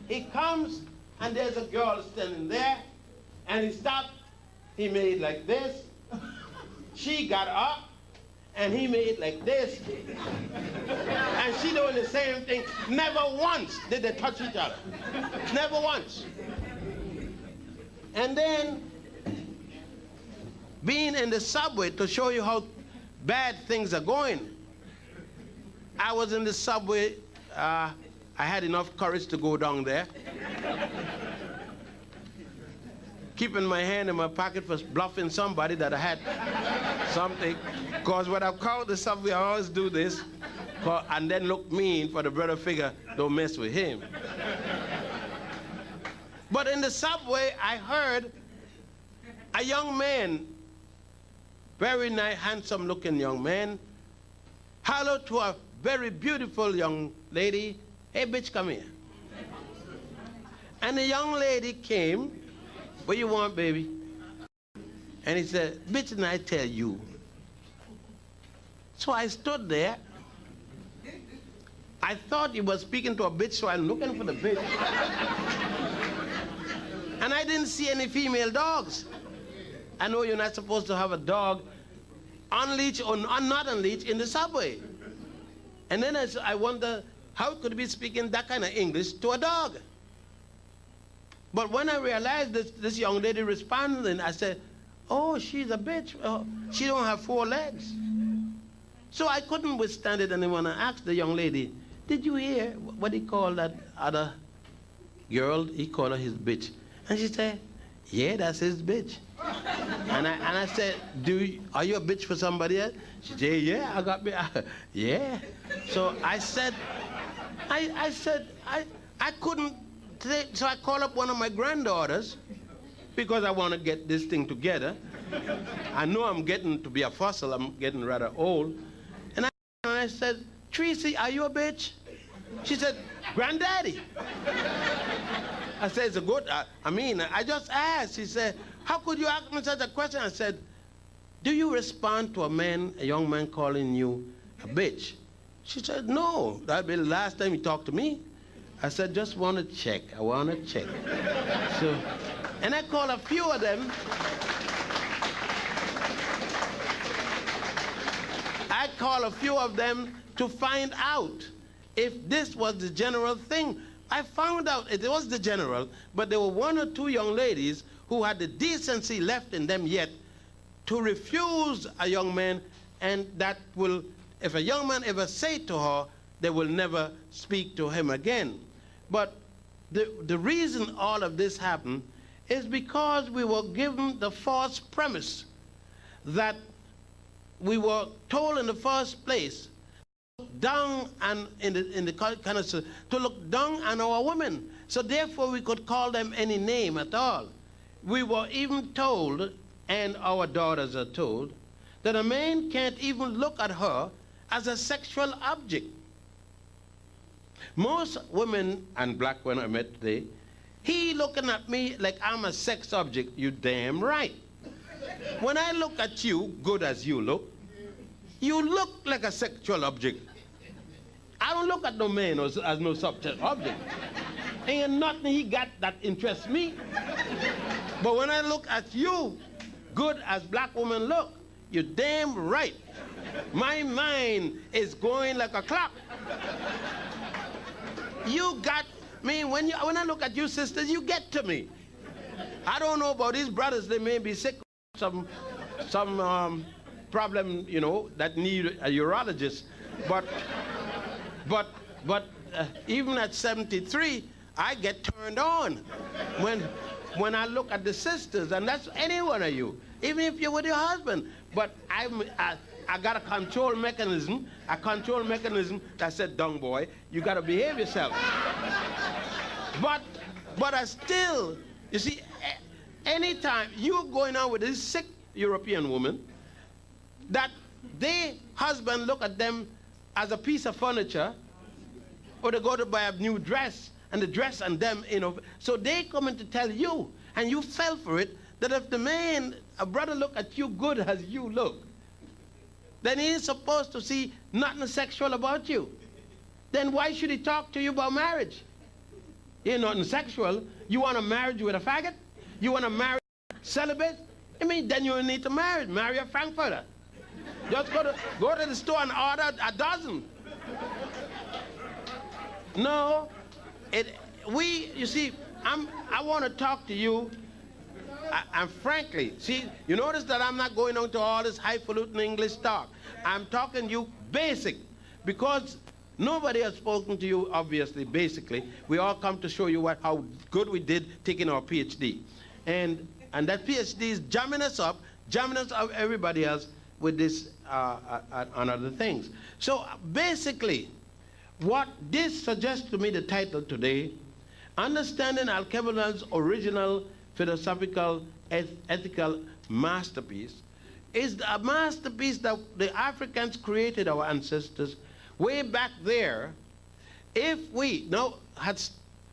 He comes, and there's a girl standing there, and he stopped. He made like this. She got up, and he made like this. And she doing the same thing. Never once did they touch each other. Never once. And then, being in the subway, to show you how bad things are going, I was in the subway. I had enough courage to go down there. keeping my hand in my pocket for bluffing somebody that I had something. Because when I call the subway, I always do this, and then look mean for the brother figure, don't mess with him. But in the subway, I heard a young man, very nice, handsome-looking young man, holler to a very beautiful young lady, "Hey, bitch, come here." And the young lady came, "What you want, baby?" And he said, "Bitch, and I tell you." So I stood there. I thought he was speaking to a bitch, so I'm looking for the bitch. And I didn't see any female dogs. I know you're not supposed to have a dog unleashed or not unleashed in the subway. And then I wonder, how could he be speaking that kind of English to a dog? But when I realized this young lady responding, I said, "Oh, she's a bitch. Oh, she don't have 4 legs." So I couldn't withstand it anymore. I asked the young lady, "Did you hear what he called that other girl? He called her his bitch." And she said, "Yeah, that's his bitch." And I said, "Are you a bitch for somebody else?" She said, "Yeah, I got me." Yeah. So I said, I couldn't. So I called up one of my granddaughters because I want to get this thing together. I know I'm getting to be a fossil. I'm getting rather old. And I said, "Tracy, are you a bitch?" She said, "Granddaddy." I said, "It's a good, I just asked." She said, "How could you ask me such a question?" I said, "Do you respond to a young man calling you a bitch?" She said, "No, that'll be the last time you talk to me." I said, "Just want to check. I want to check." So, and I called a few of them. I called a few of them to find out if this was the general thing. I found out it was the general, but there were 1 or 2 young ladies who had the decency left in them yet to refuse a young man, and that will, if a young man ever say to her, they will never speak to him again. But the reason all of this happened is because we were given the false premise that we were told in the first place down and in the kind of to look down on our women, so therefore we could call them any name at all. We were even told, and our daughters are told, that a man can't even look at her as a sexual object. Most women and black women I met today, he looking at me like I'm a sex object. You damn right. When I look at you, good as you look like a sexual object. I don't look at no man as no subject object. Ain't nothing he got that interests me. But when I look at you, good as black women look, you're damn right. My mind is going like a clock. You got me, when I look at you sisters, you get to me. I don't know about these brothers, they may be sick with some problem, you know, that need a urologist. But even at 73, I get turned on when I look at the sisters, and that's any one of you, even if you're with your husband. But I got a control mechanism that said, "Dung boy, you got to behave yourself." But I still, you see, anytime you're going on with this sick European woman, that their husband look at them as a piece of furniture, or they go to buy a new dress, and the dress and them, you know, so they come in to tell you, and you fell for it, that if the man, a brother look at you good as you look, then he ain't supposed to see nothing sexual about you. Then why should he talk to you about marriage? Ain't nothing sexual. You want a marriage with a faggot? You want to marry celibate? I mean, then you need to marry a Frankfurter. Just go to the store and order a dozen. No, you see, I want to talk to you, and frankly, see, you notice that I'm not going on to all this highfalutin English talk. I'm talking to you basic, because nobody has spoken to you, obviously, basically. We all come to show you how good we did taking our PhD. And And that PhD is jamming us up everybody else with this and other things. So basically, what this suggests to me, the title today, Understanding Alkebulan's Original Philosophical Ethical Masterpiece, is a masterpiece that the Africans created, our ancestors, way back there. If we now had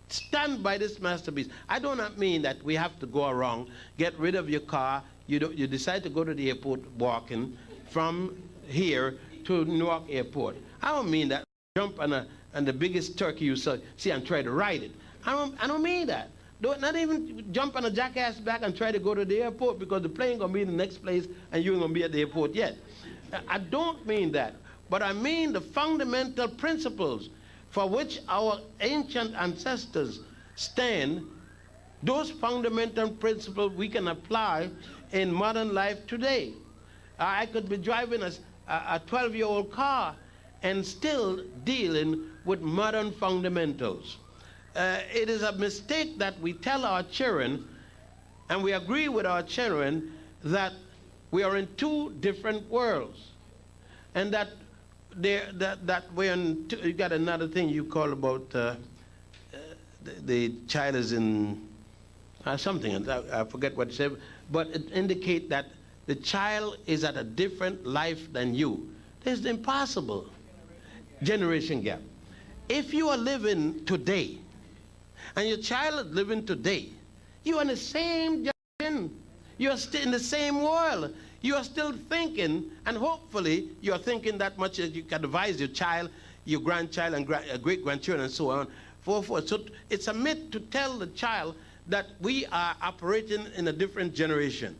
stand by this masterpiece, I do not mean that we have to go around, get rid of your car, you decide to go to the airport walking from here to Newark Airport. I don't mean that. Jump on the biggest turkey you see and try to ride it. I don't mean that. Not even jump on a jackass back and try to go to the airport, because the plane gonna be in the next place and you ain't gonna be at the airport yet. I don't mean that, but I mean the fundamental principles for which our ancient ancestors stand. Those fundamental principles we can apply in modern life today. I could be driving a 12-year-old car and still dealing with modern fundamentals. It is a mistake that we tell our children, and we agree with our children, that we are in two different worlds, and that we're in you got another thing you call about the child is in something, I forget what it said, but it indicates that the child is at a different life than you. There's the impossible generation gap. If you are living today, and your child is living today, you are in the same generation. You are still in the same world. You are still thinking, and hopefully you are thinking that much that you can advise your child, your grandchild, and great-grandchildren, and so on. So it's a myth to tell the child that we are operating in a different generation.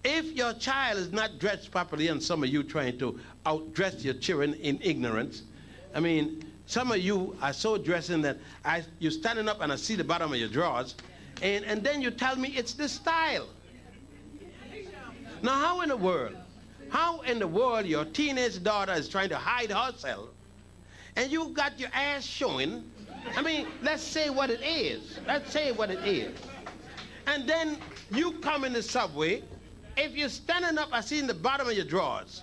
If your child is not dressed properly, and some of you trying to outdress your children in ignorance, I mean, some of you are so dressing that you're standing up and I see the bottom of your drawers, and then you tell me it's the style. Now, how in the world your teenage daughter is trying to hide herself, and you got your ass showing? I mean, let's say what it is. Let's say what it is. And then you come in the subway. If you're standing up, I see in the bottom of your drawers.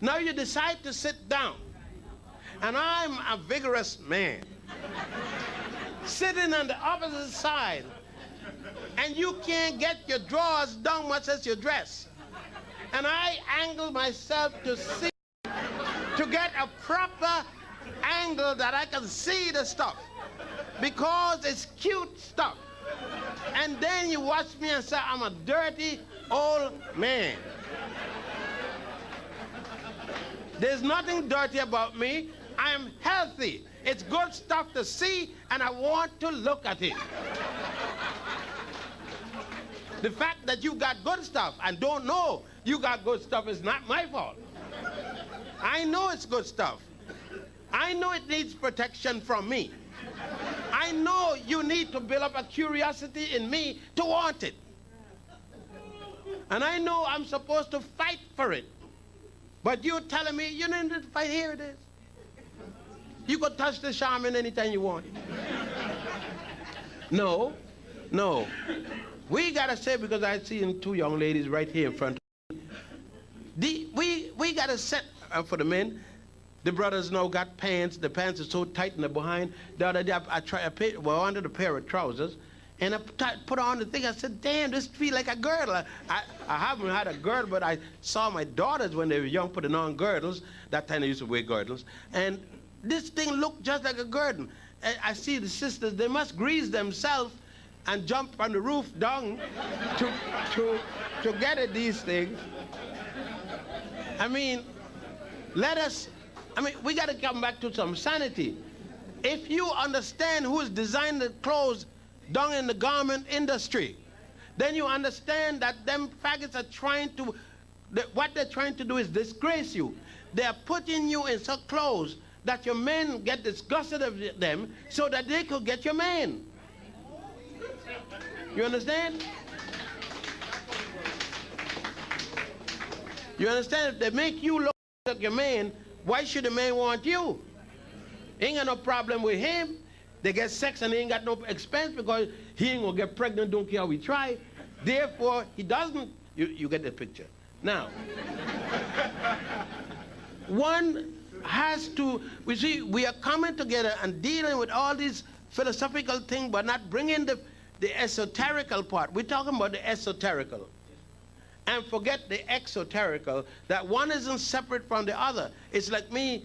Now you decide to sit down. And I'm a vigorous man, sitting on the opposite side, and you can't get your drawers down much as your dress. And I angle myself to get a proper angle that I can see the stuff, because it's cute stuff. And then you watch me and say I'm a dirty old man. There's nothing dirty about me. I am healthy. It's good stuff to see, and I want to look at it. The fact that you got good stuff and don't know you got good stuff is not my fault. I know it's good stuff. I know it needs protection from me. I know you need to build up a curiosity in me to want it. And I know I'm supposed to fight for it. But you're telling me you need to fight. Here it is. You could touch the shaman anytime you want. No. We gotta say, because I see two young ladies right here in front of me. We gotta set for the men. The brothers now got pants. The pants are so tight in the behind. The other day I wanted a pair of trousers, and I put on the thing. I said, damn, this feels like a girdle. I haven't had a girdle, but I saw my daughters when they were young putting on girdles. That time they used to wear girdles. And this thing looked just like a girdle. I see the sisters, they must grease themselves and jump on the roof down to get at these things. I mean, we got to come back to some sanity. If you understand who's designed the clothes down in the garment industry, then you understand that them faggots are what they're trying to do is disgrace you. They're putting you in such clothes that your men get disgusted of them so that they could get your man. You understand? You understand? If they make you look like your man, why should the man want you? Ain't got no problem with him. They get sex and they ain't got no expense because he ain't gonna get pregnant, don't care how we try. Therefore, he doesn't, you get the picture. Now, one has to, we see, we are coming together and dealing with all these philosophical things, but not bringing the esoterical part. We're talking about the esoterical. And forget the exoterical, that one isn't separate from the other. It's like me,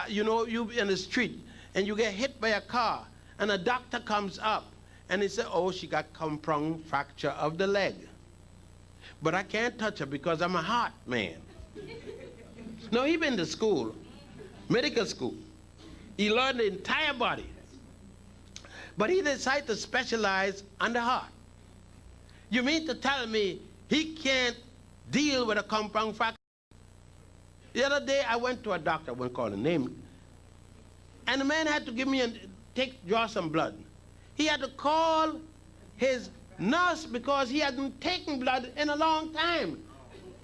you know, you in the street, and you get hit by a car, and a doctor comes up, and he said, oh, she got compound fracture of the leg. But I can't touch her because I'm a heart man. No, he been to school, medical school. He learned the entire body. But he decided to specialize on the heart. You mean to tell me he can't deal with a compound fracture? The other day I went to a doctor, I won't call the name, and the man had to give me draw some blood. He had to call his nurse because he hadn't taken blood in a long time.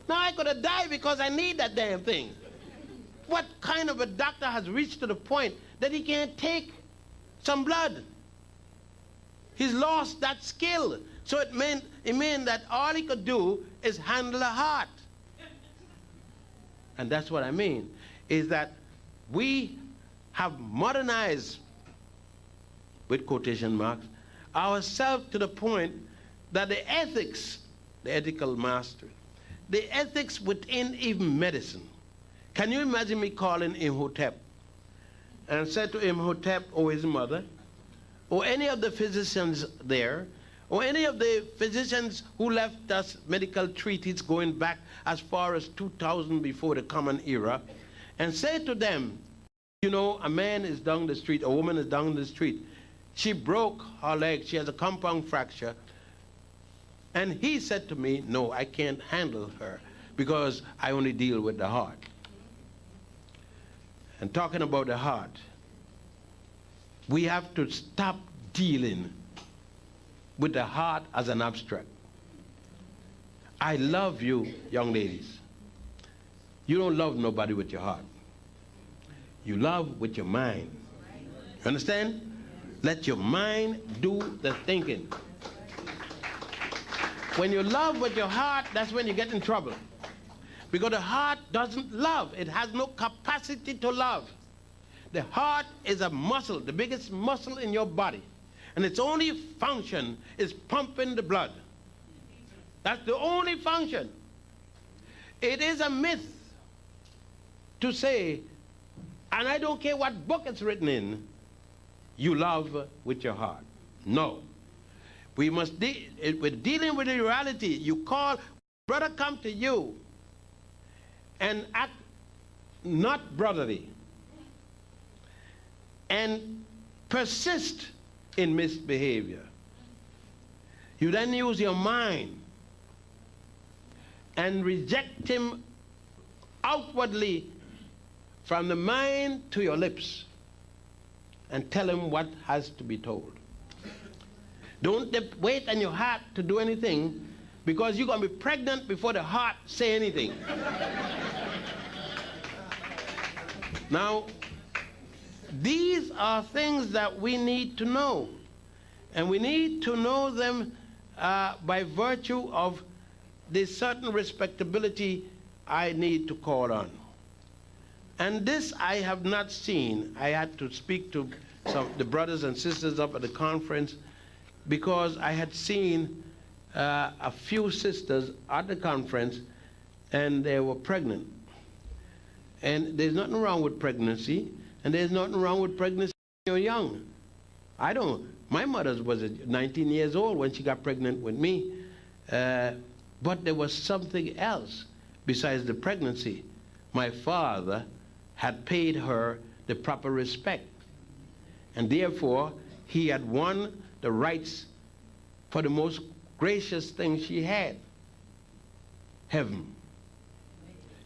Now I could have died because I need that damn thing. What kind of a doctor has reached to the point that he can't take some blood? He's lost that skill. So it meant that all he could do is handle a heart. And that's what I mean, is that we have modernized, with quotation marks, ourselves to the point that the ethics, the ethical mastery, the ethics within even medicine. Can you imagine me calling Imhotep and said to Imhotep or his mother, or any of the physicians there, or any of the physicians who left us medical treaties going back as far as 2000 before the Common Era, and say to them, you know, a man is down the street, a woman is down the street, she broke her leg, she has a compound fracture, and he said to me, no, I can't handle her because I only deal with the heart. And talking about the heart, we have to stop dealing with the heart as an abstract. I love you, young ladies. You don't love nobody with your heart. You love with your mind. You understand? Let your mind do the thinking. When you love with your heart, that's when you get in trouble. Because the heart doesn't love. It has no capacity to love. The heart is a muscle, the biggest muscle in your body. And its only function is pumping the blood. That's the only function. It is a myth to say, and I don't care what book it's written in, you love with your heart. No. We must we're dealing with the reality. You call, brother come to you and act not brotherly and persist in misbehavior. You then use your mind and reject him outwardly from the mind to your lips and tell him what has to be told. Don't wait on your heart to do anything, because you're going to be pregnant before the heart say anything. Now, these are things that we need to know. And we need to know them by virtue of the certain respectability I need to call on. And this I have not seen. I had to speak to some the brothers and sisters up at the conference, because I had seen a few sisters at the conference and they were pregnant. And there's nothing wrong with pregnancy, and there's nothing wrong with pregnancy when you're young. My mother was 19 years old when she got pregnant with me, but there was something else besides the pregnancy. My father had paid her the proper respect, and therefore he had won the rights for the most gracious thing she had, heaven.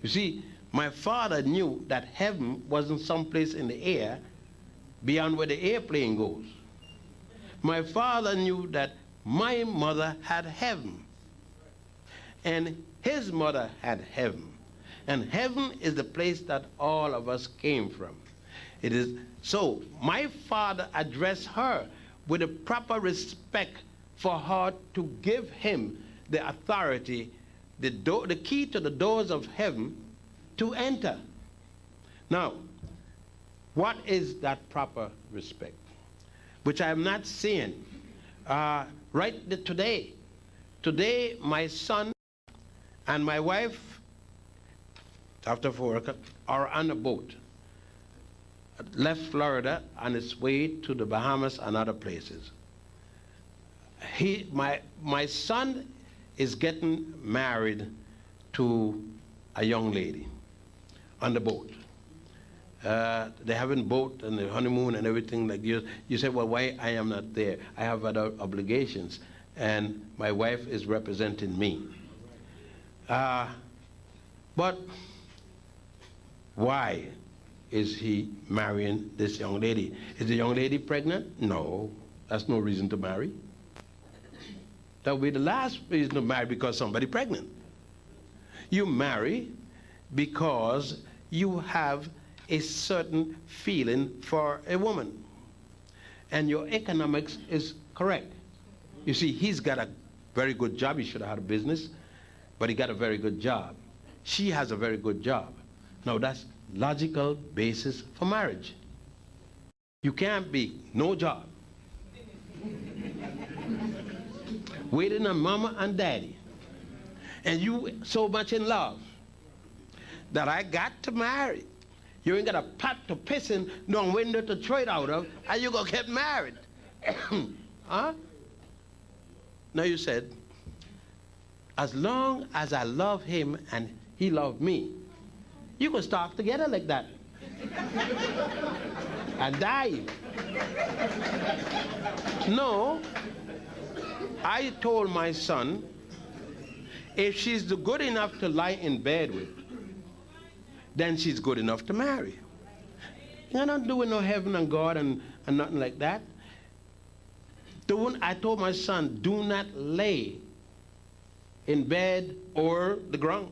You see, my father knew that heaven wasn't someplace in the air beyond where the airplane goes. My father knew that my mother had heaven, and his mother had heaven. And heaven is the place that all of us came from. It is so my father addressed her with a proper respect for her to give him the authority, the key to the doors of heaven to enter. Now, what is that proper respect? Which I am not seeing. Today, my son and my wife, after 4 o'clock, are on a boat. Left Florida on its way to the Bahamas and other places. My son is getting married to a young lady on the boat. They're having boat and the honeymoon and everything like you. You say, well, why I am not there? I have other obligations, and my wife is representing me. But why is he marrying this young lady? Is the young lady pregnant? No, that's no reason to marry. That would be the last reason to marry, because somebody pregnant. You marry because you have a certain feeling for a woman, and your economics is correct. You see, he's got a very good job. He should have had a business, but he got a very good job. She has a very good job. Now that's logical basis for marriage. You can't be no job, waiting on mama and daddy, and you so much in love that I got to marry. You ain't got a pot to piss in, no window to throw it out of, and you gonna get married. Huh? Now you said, as long as I love him and he loved me, you can start together like that and die. No, I told my son, if she's good enough to lie in bed with, then she's good enough to marry. You're not doing no heaven and God and nothing like that. I told my son, do not lay in bed or the ground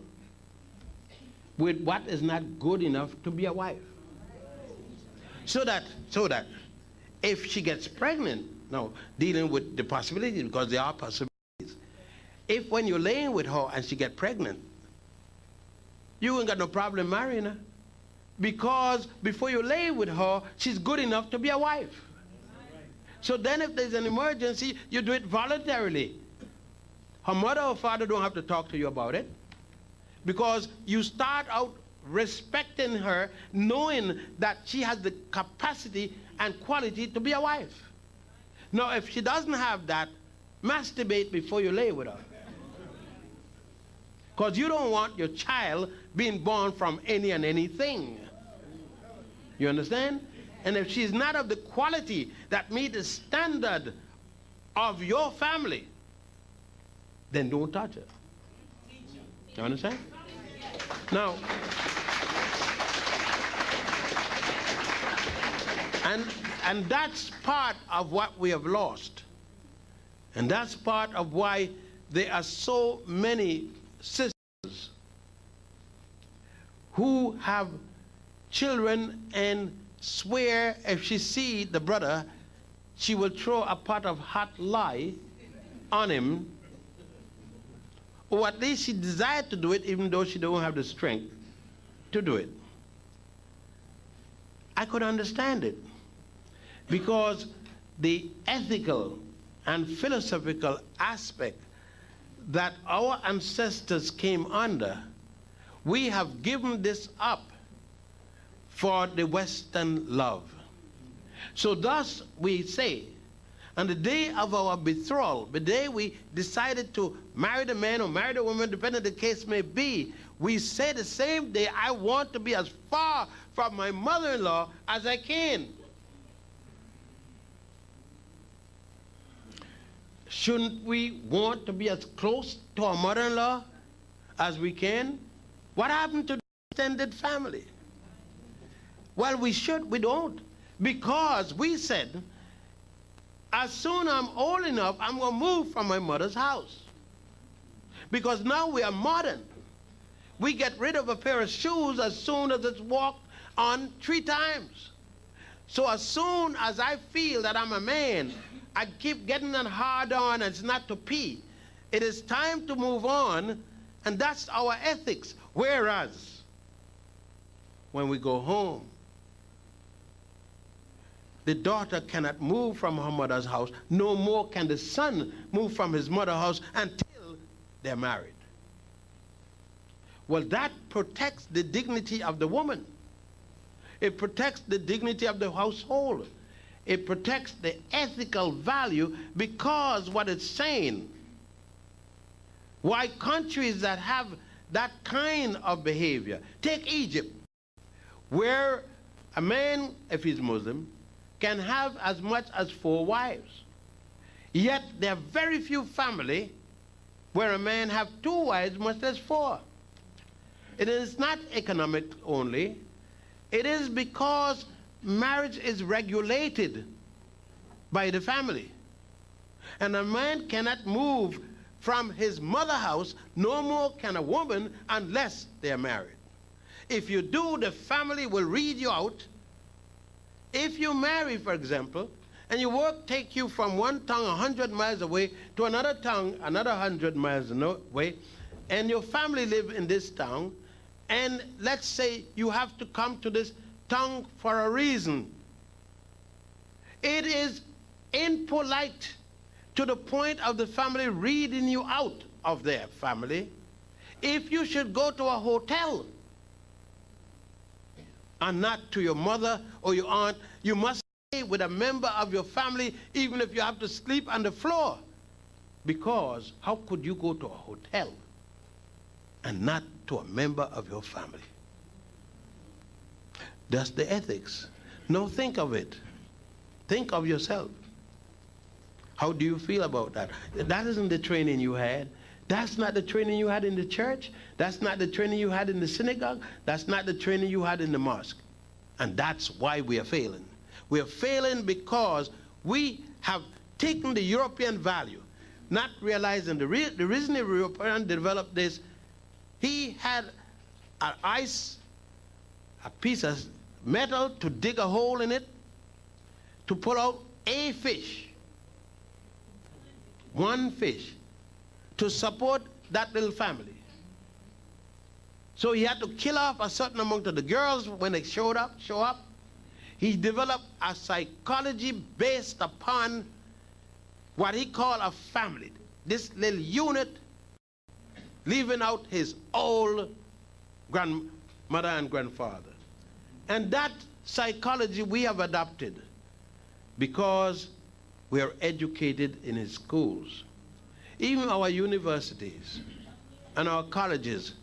with what is not good enough to be a wife. So that if she gets pregnant, now dealing with the possibilities, because there are possibilities. If when you're laying with her and she gets pregnant, you ain't got no problem marrying her, because before you lay with her, she's good enough to be a wife. So then if there's an emergency, you do it voluntarily. Her mother or father don't have to talk to you about it, because you start out respecting her, knowing that she has the capacity and quality to be a wife. Now, if she doesn't have that, masturbate before you lay with her. Because you don't want your child being born from any and anything. You understand? And if she's not of the quality that meets the standard of your family, then don't touch her. You understand? Now, and that's part of what we have lost. And that's part of why there are so many sisters who have children and swear if she see the brother, she will throw a pot of hot lye on him, or at least she desired to do it even though she don't have the strength to do it. I could understand it, because the ethical and philosophical aspect that our ancestors came under, we have given this up for the Western love. So thus we say, on the day of our betrothal, the day we decided to marry the man or marry the woman, depending on the case may be, we say the same day, I want to be as far from my mother-in-law as I can. Shouldn't we want to be as close to our mother-in-law as we can? What happened to the extended family? Well, we should, we don't. Because we said, as soon as I'm old enough, I'm going to move from my mother's house. Because now we are modern. We get rid of a pair of shoes as soon as it's walked on 3 times. So as soon as I feel that I'm a man, I keep getting it hard on, and it's not to pee. It is time to move on, and that's our ethics. Whereas, when we go home, the daughter cannot move from her mother's house. No more can the son move from his mother's house until they're married. Well, that protects the dignity of the woman. It protects the dignity of the household. It protects the ethical value, because what it's saying, why countries that have that kind of behavior, take Egypt, where a man, if he's Muslim, can have as much as 4 wives. Yet there are very few families where a man have 2 wives, much less 4. It is not economic only. It is because marriage is regulated by the family. And a man cannot move from his mother's house, no more can a woman, unless they are married. If you do, the family will read you out. If you marry, for example, and your work take you from one town 100 miles away to another town another 100 miles away, and your family live in this town, and let's say you have to come to this town for a reason, it is impolite to the point of the family reading you out of their family. If you should go to a hotel and not to your mother or your aunt, you must stay with a member of your family, even if you have to sleep on the floor. Because how could you go to a hotel and not to a member of your family? That's the ethics. Now think of it. Think of yourself. How do you feel about that? That isn't the training you had. That's not the training you had in the church. That's not the training you had in the synagogue. That's not the training you had in the mosque. And that's why we are failing. We are failing because we have taken the European value, not realizing the reason the European developed this. He had an ice, a piece of metal to dig a hole in it, to pull out a fish, one fish, to support that little family. So he had to kill off a certain amount of the girls when they show up. He developed a psychology based upon what he called a family. This little unit, leaving out his old grandmother and grandfather. And that psychology we have adopted because we are educated in his schools. Even our universities and our colleges,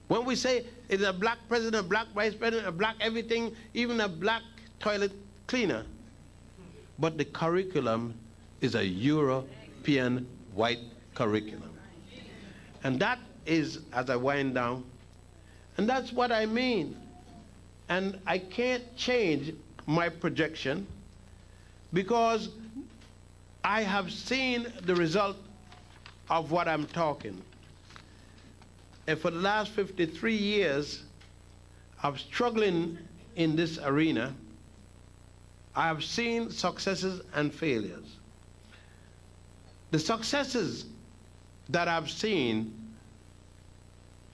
when we say it's a black president, a black vice president, a black everything, even a black toilet cleaner, but the curriculum is a European white curriculum. And that is, as I wind down, and that's what I mean. And I can't change my projection because I have seen the result of what I'm talking. And for the last 53 years of struggling in this arena, I have seen successes and failures. The successes that I've seen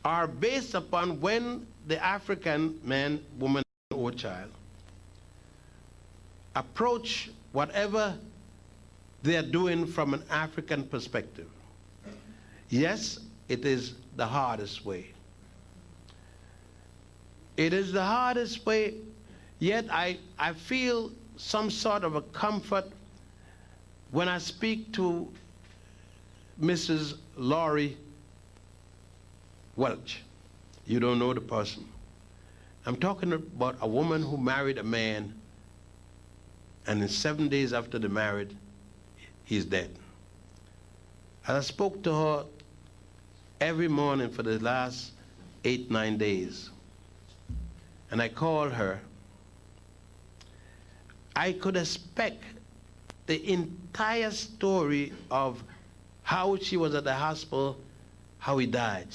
are based upon when the African man, woman, or child approach whatever they are doing from an African perspective. Yes, it is the hardest way. It is the hardest way, yet I feel some sort of a comfort when I speak to Mrs. Laurie Welch. You don't know the person. I'm talking about a woman who married a man, and in 7 days after the marriage, he's dead. And I spoke to her every morning for the last 8, 9 days. And I called her. I could expect the entire story of how she was at the hospital, how he died.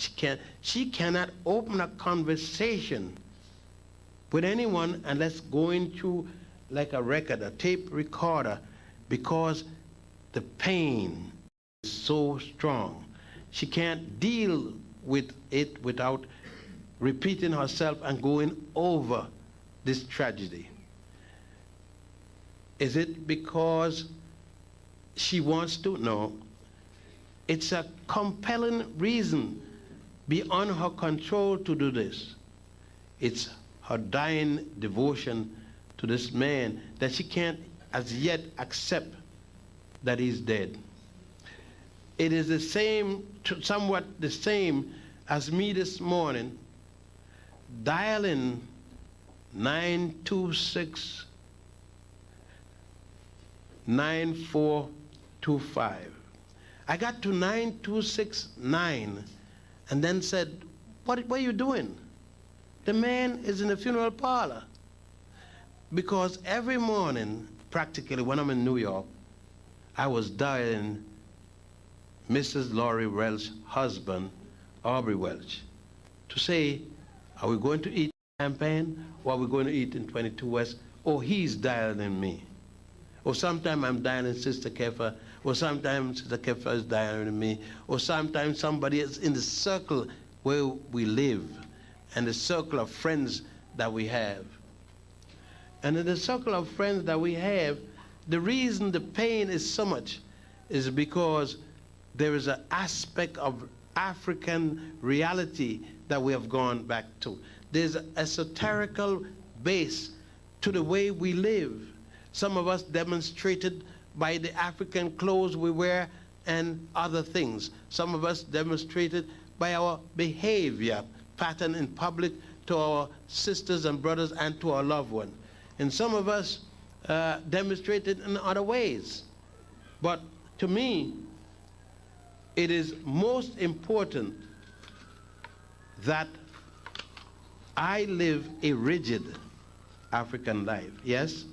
She cannot open a conversation with anyone unless going through like a record, a tape recorder, because the pain is so strong. she can't deal with it without repeating herself and going over this tragedy? Is it because she wants to? No. It's a compelling reason beyond her control to do this. It's her dying devotion to this man that she can't as yet accept that he's dead. It is the same, somewhat the same as me this morning dialing 926 9425. I got to 9269 and then said, what are you doing? The man is in the funeral parlor. Because every morning, practically when I'm in New York, I was dialing Mrs. Laurie Welch's husband, Aubrey Welch, to say, are we going to eat champagne or are we going to eat in 22 West? Or he's dialing me. Or sometimes I'm dialing Sister Kefa, or sometimes Sister Kefa is dialing me, or sometimes somebody is in the circle where we live and the circle of friends that we have. And in the circle of friends that we have, the reason the pain is so much is because there is an aspect of African reality that we have gone back to. There's an esoterical base to the way we live. Some of us demonstrated by the African clothes we wear and other things. Some of us demonstrated by our behavior pattern in public to our sisters and brothers and to our loved ones. And some of us demonstrated in other ways. But to me, it is most important that I live a rigid African life. Yes?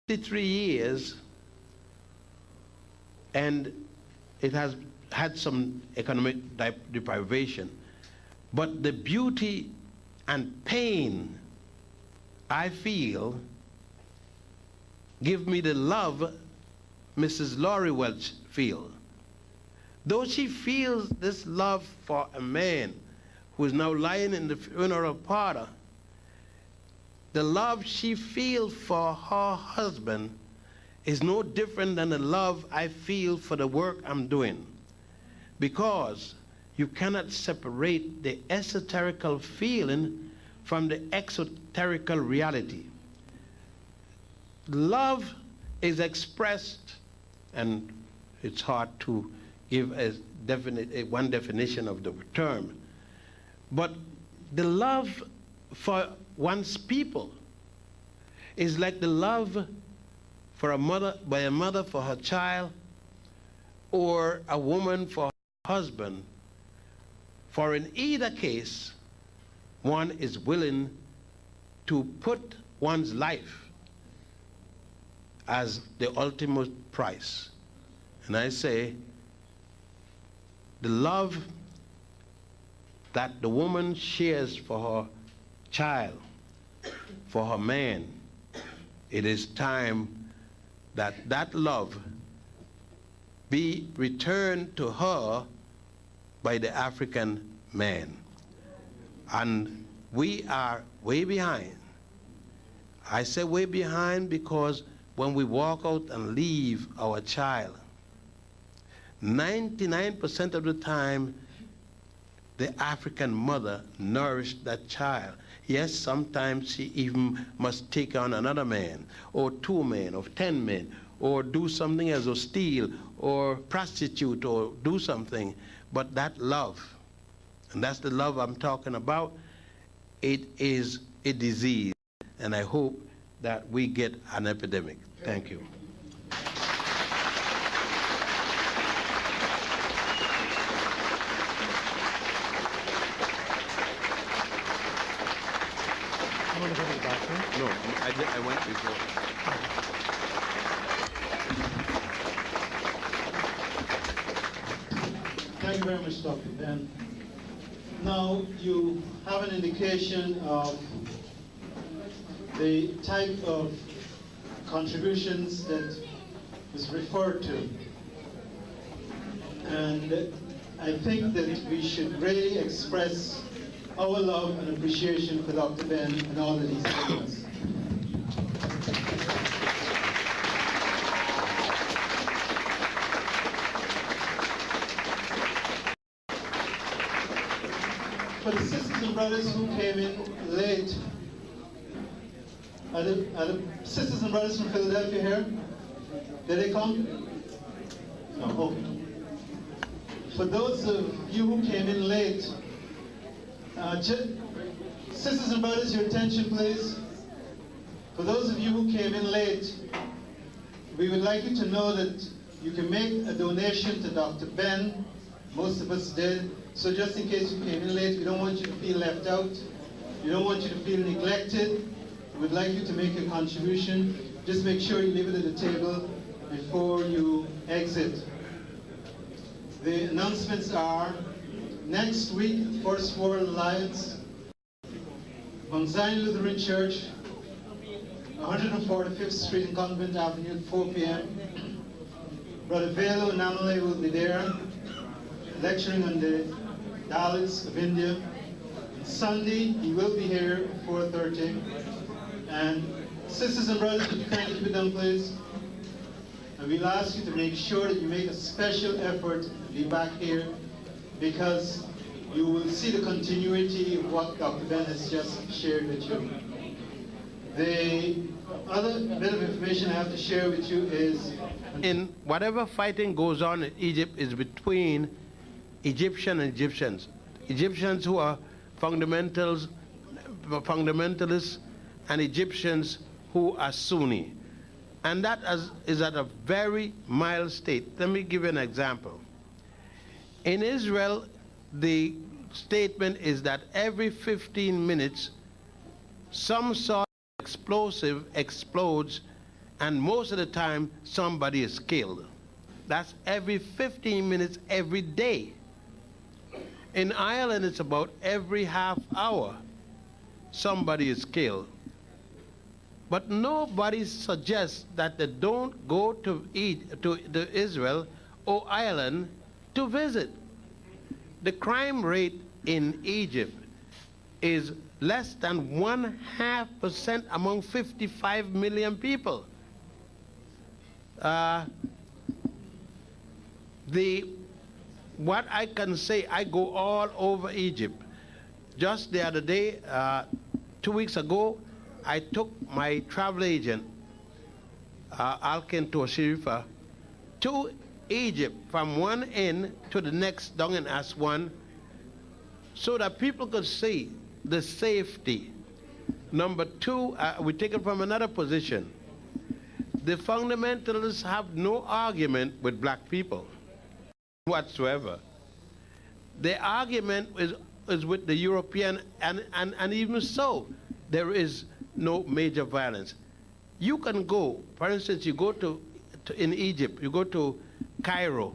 53 years, and it has had some economic deprivation. But the beauty and pain I feel give me the love Mrs. Laurie Welch feels. Though she feels this love for a man who is now lying in the funeral parlor, the love she feels for her husband is no different than the love I feel for the work I'm doing. Because you cannot separate the esoterical feeling from the exoterical reality. Love is expressed, and it's hard to give one definition of the term, but the love for one's people is like the love for a mother, by a mother for her child, or a woman for her husband. For in either case, one is willing to put one's life as the ultimate price. And I say, the love that the woman shares for her child, for her man, it is time that that love be returned to her by the African man. And we are way behind. I say way behind because when we walk out and leave our child, 99% of the time, the African mother nourished that child. Yes, sometimes she even must take on another man, or 2 men, or 10 men, or do something else, or steal, or prostitute, or do something. But that love, and that's the love I'm talking about, it is a disease. And I hope that we get an epidemic. Thank you. No, I went before. Thank you very much, Dr. Ben. Now you have an indication of the type of contributions that is referred to. And I think that we should really express our love and appreciation for Dr. Ben and all that he's given us. For the sisters and brothers who came in late, are the sisters and brothers from Philadelphia here? Did they come? No, okay. For those of you who came in late, sisters and brothers, your attention please. For those of you who came in late, we would like you to know that you can make a donation to Dr. Ben. Most of us did. So just in case you came in late, we don't want you to feel left out. We don't want you to feel neglected. We would like you to make a contribution. Just make sure you leave it at the table before you exit. The announcements are, next week, First World Alliance, Mount Zion Lutheran Church, 145th Street and Convent Avenue at 4 p.m. Brother Velo Namale will be there, lecturing on the Dalits of India. Sunday, he will be here at 4:30. And sisters and brothers, would you kindly keep it down, please? And we'll ask you to make sure that you make a special effort to be back here, because you will see the continuity of what Dr. Ben has just shared with you. The other bit of information I have to share with you is, in whatever fighting goes on in Egypt is between Egyptians and Egyptians. Egyptians who are fundamentalists, and Egyptians who are Sunni. And that is at a very mild state. Let me give you an example. In Israel, the statement is that every 15 minutes, some sort of explosive explodes, and most of the time, somebody is killed. That's every 15 minutes, every day. In Ireland, it's about every half hour, somebody is killed. But nobody suggests that they don't go to Israel or Ireland to visit. The crime rate in Egypt is less than 0.5% among 55 million people. What I can say, I go all over Egypt. Just the other day, 2 weeks ago, I took my travel agent, Alken Sharifa, to Egypt from one end to the next down in Aswan, so that people could see the safety. Number two, we take it from another position. The fundamentalists have no argument with black people whatsoever. The argument is with the European, and even so, there is no major violence. You can go, for instance, you go in Egypt, you go to Cairo,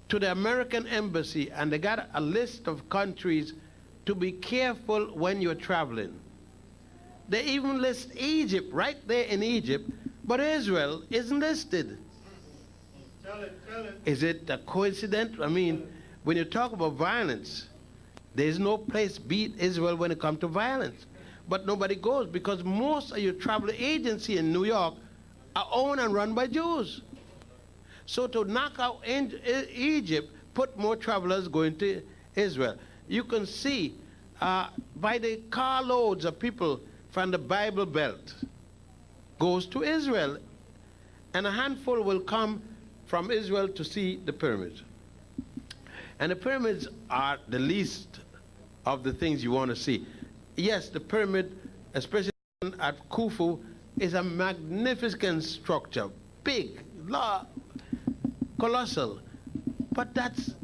to the American embassy, and they got a list of countries to be careful when you're traveling. They even list Egypt right there in Egypt, but Israel isn't listed. Tell it. Is it a coincidence? I mean, when you talk about violence, there's no place beat Israel when it comes to violence. But nobody goes, because most of your travel agency in New York are owned and run by Jews. So to knock out Egypt, put more travelers going to Israel. You can see by the carloads of people from the Bible Belt goes to Israel, and a handful will come from Israel to see the pyramids. And the pyramids are the least of the things you want to see. Yes, the pyramid, especially at Khufu, is a magnificent structure, big, colossal. But that's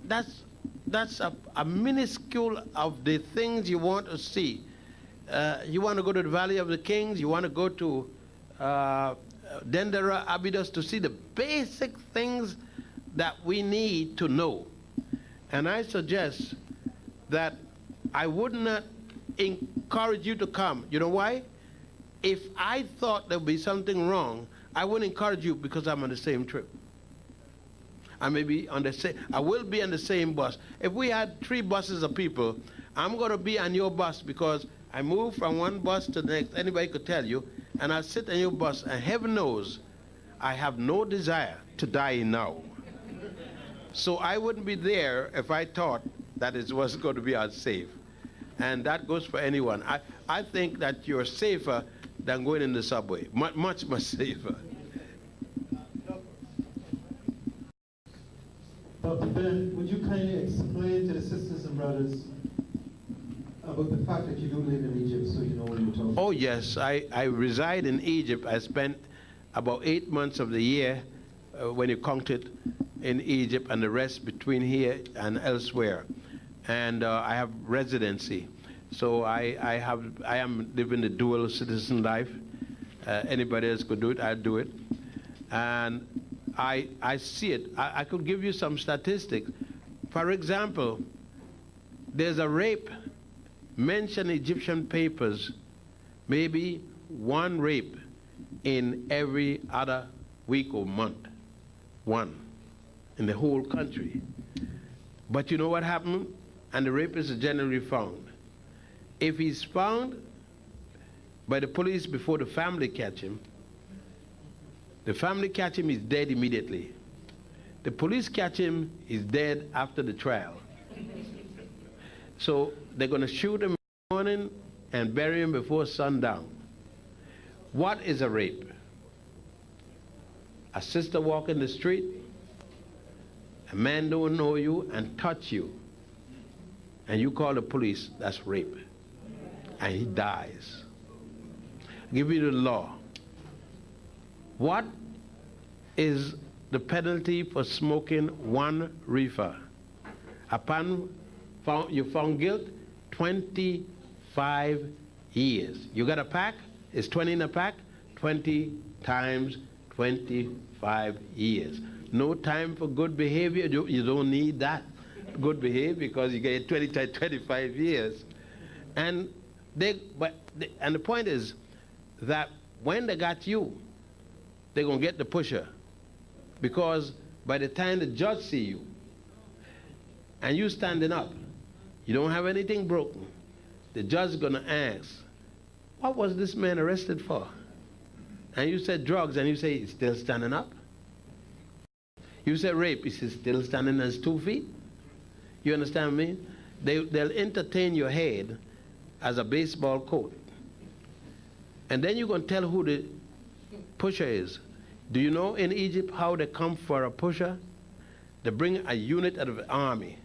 a minuscule of the things you want to see. You want to go to the Valley of the Kings, you want to go to Dendera, Abydos, to see the basic things that we need to know. And I suggest that I would not encourage you to come. You know why? If I thought there would be something wrong, I wouldn't encourage you, because I'm on the same trip. I may be on the same, I will be on the same bus. If we had 3 buses of people, I'm going to be on your bus because I move from one bus to the next. Anybody could tell you. And I sit on your bus, and heaven knows I have no desire to die now. So I wouldn't be there if I thought that it was going to be unsafe. And that goes for anyone. I think that you're safer than going in the subway. Much, much, much safer. Dr. Ben, would you kindly explain to the sisters and brothers about the fact that you do live in Egypt, so you know what you're talking about? Oh, yes. I reside in Egypt. I spent about 8 months of the year, when you count it, in Egypt, and the rest between here and elsewhere. And I have residency. So I am living the dual citizen life. Anybody else could do it, I'll do it. And I see it. I could give you some statistics. For example, there's a rape mentioned in Egyptian papers, maybe 1 rape in every other week or month. 1 in the whole country. But you know what happened? And the rapist is generally found. If he's found by the police before the family catch him, he's dead immediately. The police catch him, he's dead after the trial. So they're going to shoot him in the morning and bury him before sundown. What is a rape? A sister walking the street, a man don't know you and touch you, and you call the police, that's rape. And he dies. I'll give you the law. What is the penalty for smoking 1 reefer? Upon you found guilt, 25 years. You got a pack, it's 20 in a pack, 20 times 25 years. No time for good behavior. You don't need that good behavior because you get 20 to 25 years. And the point is that when they got you, they're going to get the pusher. Because by the time the judge see you, and you standing up, you don't have anything broken, the judge is going to ask, what was this man arrested for? And you said drugs, and you say, he's still standing up. You said rape, he's still standing on his 2 feet. You understand me? They'll entertain your head as a baseball coat. And then you're going to tell who the pusher is. Do you know in Egypt how they come for a pusher? They bring a unit out of the army,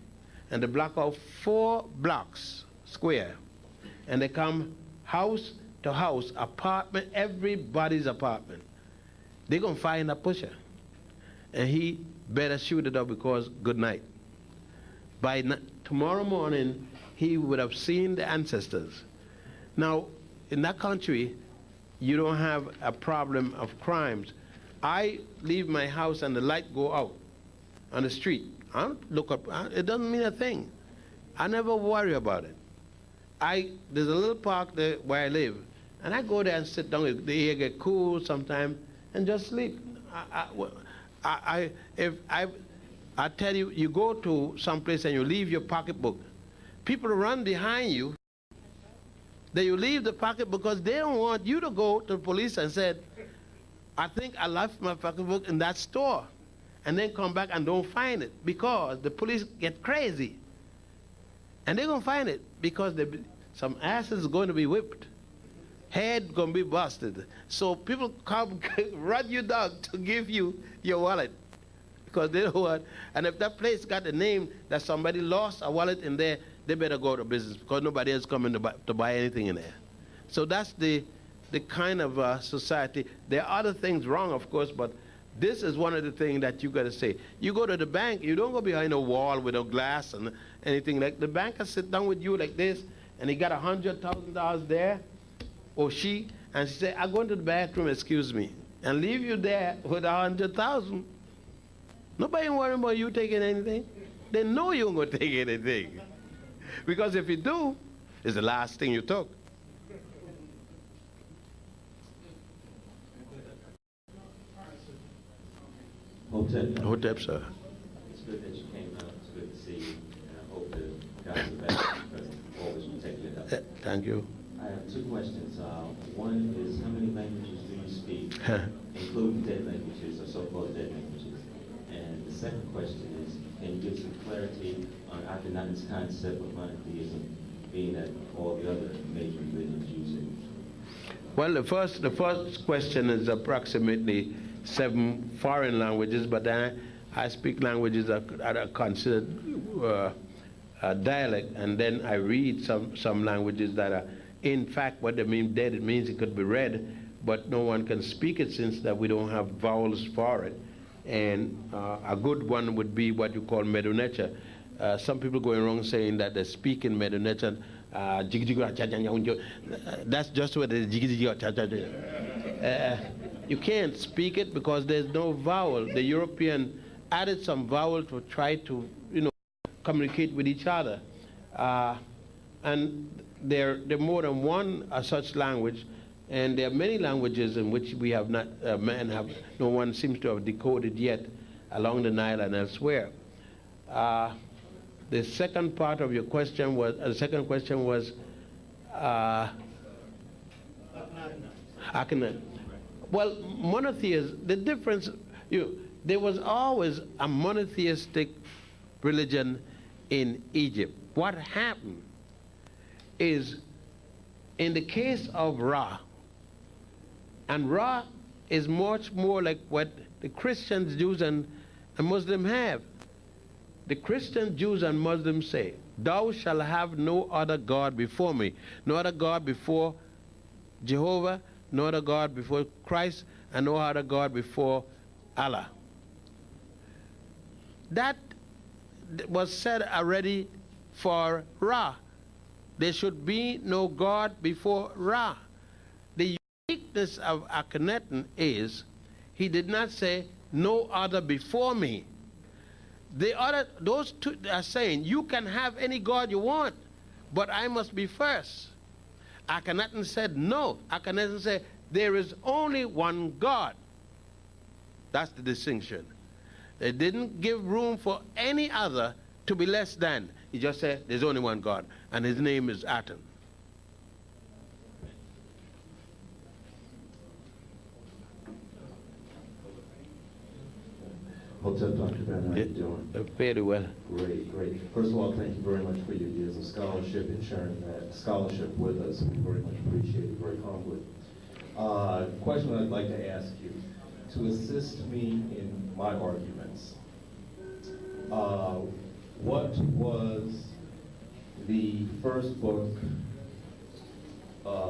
and they block out 4 blocks square, and they come house to house, apartment, everybody's apartment. They're going to find a pusher, and he better shoot it up because good night. By tomorrow morning, he would have seen the ancestors. Now, in that country, you don't have a problem of crimes. I leave my house and the light go out on the street. I don't look up. It doesn't mean a thing. I never worry about it. There's a little park there where I live, and I go there and sit down. The air get cool sometimes and just sleep. I tell you, you go to some place and you leave your pocketbook. People run behind you. Then you leave the pocket because they don't want you to go to the police and say, I think I left my pocketbook in that store, and then come back and don't find it because the police get crazy. And they're going to find it because some ass is going to be whipped. Head going to be busted. So people come run you down to give you your wallet because they don't want. And if that place got the name that somebody lost a wallet in there, they better go to business because nobody else coming to buy anything in there. So that's the kind of society. There are other things wrong, of course, but this is one of the things that you got to say. You go to the bank, you don't go behind a wall with a glass and anything like. The banker sit down with you like this, and he got $100,000 there, or she, and she say, "I'm going to the bathroom, excuse me," and leave you there with 100,000. Nobody worrying about you taking anything. They know you ain't going to take anything, because if you do, it's the last thing you took. Hotep. Hotep, sir. good that you came out. It's good to see you. And I hope the guys are back because always will take it up. Thank you. I have two questions. One is, how many languages do you speak, including dead languages or so-called dead languages? And the second question is, can you give some clarity on Akhenaten's concept of monotheism, being that all the other major religions use it? Well, the first question is approximately 7 foreign languages, but I speak languages that are considered dialect, and then I read some languages that are, in fact, what they mean dead. It means it could be read, but no one can speak it since that we don't have vowels for it. And a good one would be what you call Medunecha. Some people going around saying that they speak in Medunecha. That's just what it is. You can't speak it because there's no vowel. The European added some vowel to try to, communicate with each other. And there are more than one such language, and there are many languages in which we have not, no one seems to have decoded yet along the Nile and elsewhere. The second part of your question was, Akhenaten. Well, monotheism, the difference, there was always a monotheistic religion in Egypt. What happened is, in the case of Ra, and Ra is much more like what the Christians, Jews, and Muslims have. The Christians, Jews, and Muslims say, "Thou shalt have no other God before me," no other God before Jehovah, no other God before Christ, and no other God before Allah. That was said already for Ra. There should be no God before Ra. The uniqueness of Akhenaten is he did not say no other before me. Those two are saying you can have any God you want, but I must be first. Akhenaten said no. Akhenaten said there is only one God. That's the distinction. They didn't give room for any other to be less than. He just said there's only one God, and his name is Aten. What's up, Dr. Ben? How are you doing? Very well. Great, great. First of all, thank you very much for your years of scholarship and sharing that scholarship with us. We very much appreciate it, very humbly. Question I'd like to ask you, to assist me in my arguments. What was the first book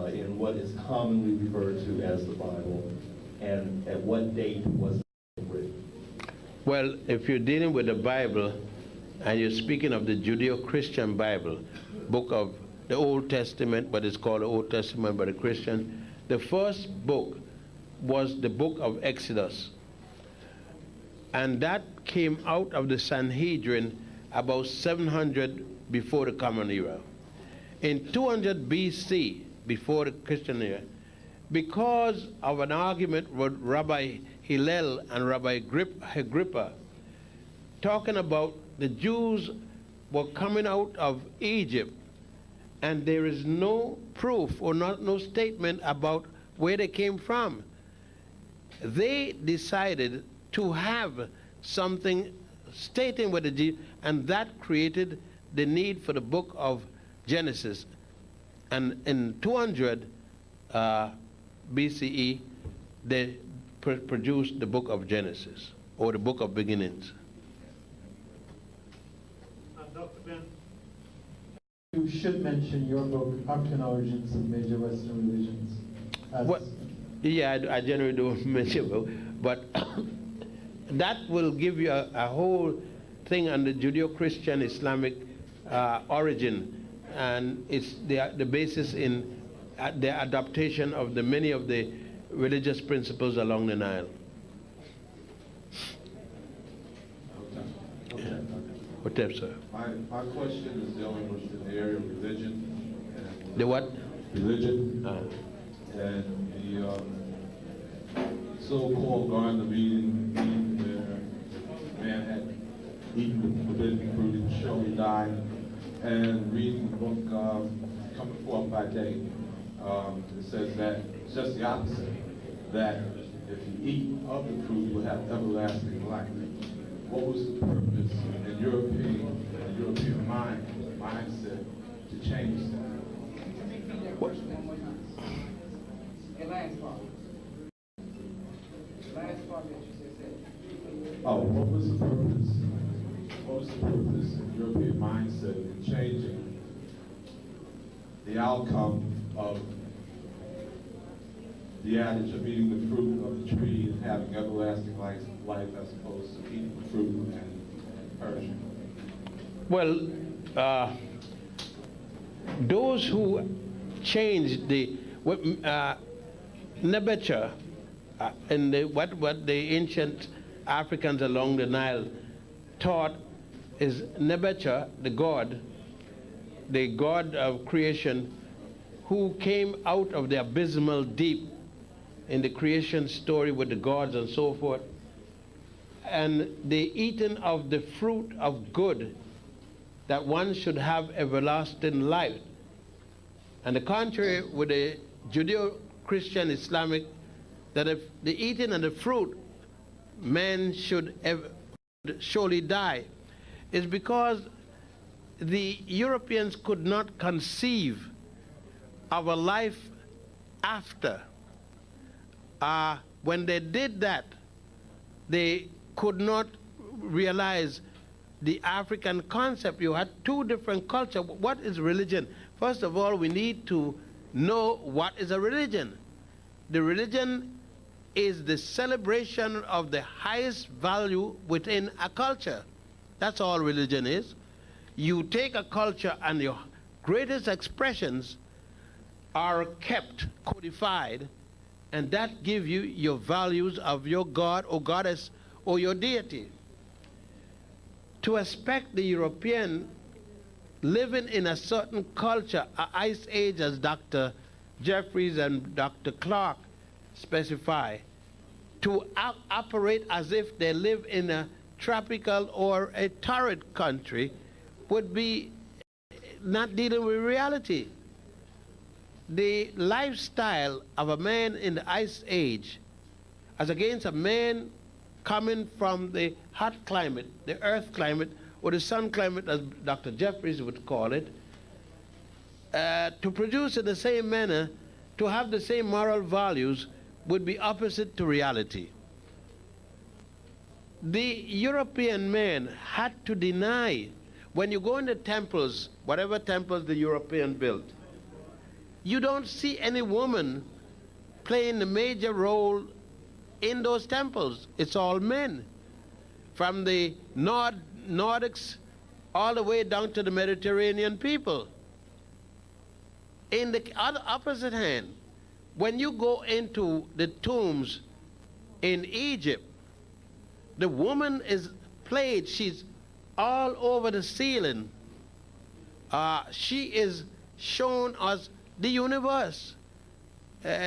in what is commonly referred to as the Bible, and at what date was it written? Well, if you're dealing with the Bible, and you're speaking of the Judeo-Christian Bible, book of the Old Testament, but it's called the Old Testament by the Christian, the first book was the book of Exodus. And that came out of the Sanhedrin about 700 before the Common Era. In 200 BC, before the Christian era, because of an argument with Rabbi Hillel and Rabbi Agrippa, talking about the Jews were coming out of Egypt, and there is no proof or no statement about where they came from. They decided to have something stating where the Jews, and that created the need for the book of Genesis. And in 200 BCE, they produced the book of Genesis, or the book of beginnings. Dr. Ben, you should mention your book, African Origins of Major Western Religions. Well, yeah, I generally don't mention book, but that will give you a whole thing on the Judeo-Christian Islamic origin, and it's the basis in the adaptation of many of the religious principles along the Nile. Okay. What's up, sir? My question is dealing with the area of religion. The what? Religion. And the so-called Garden of Eden where man had eating the forbidden fruit and surely die. And reading the book Coming Forth by Day, it says that it's just the opposite, that if you eat of the fruit, you will have everlasting life. What was the purpose, in your opinion, the European mindset, to change that? The last part. The last part that you just said. Oh, what was the purpose? What was the purpose in European mindset in changing the outcome of the adage of eating the fruit of the tree and having everlasting life as opposed to eating the fruit and perishing? Well, those who changed the Nebuchadnezzar and what the ancient Africans along the Nile taught is Nebuchadnezzar, the god of creation, who came out of the abysmal deep in the creation story with the gods and so forth, and the eating of the fruit of good, that one should have everlasting life. And the contrary with the Judeo-Christian Islamic, that if the eating of the fruit, man should surely die, is because the Europeans could not conceive of a life after. When they did that, they could not realize the African concept. You had two different cultures. What is religion? First of all, we need to know what is a religion. The religion is the celebration of the highest value within a culture. That's all religion is. You take a culture and your greatest expressions are kept, codified, and that gives you your values of your God or goddess or your deity. To expect the European living in a certain culture, an ice age, as Dr. Jeffries and Dr. Clark specify, to operate as if they live in a tropical or a torrid country would be not dealing with reality. The lifestyle of a man in the ice age as against a man coming from the hot climate, the earth climate, or the sun climate, as Dr. Jeffries would call it, to produce in the same manner, to have the same moral values, would be opposite to reality. The European man had to deny, when you go in the temples, whatever temples the European built, you don't see any woman playing a major role in those temples. It's all men, from the Nordics all the way down to the Mediterranean people. In the other opposite hand, when you go into the tombs in Egypt, the woman is played, she's all over the ceiling. She is shown as the universe.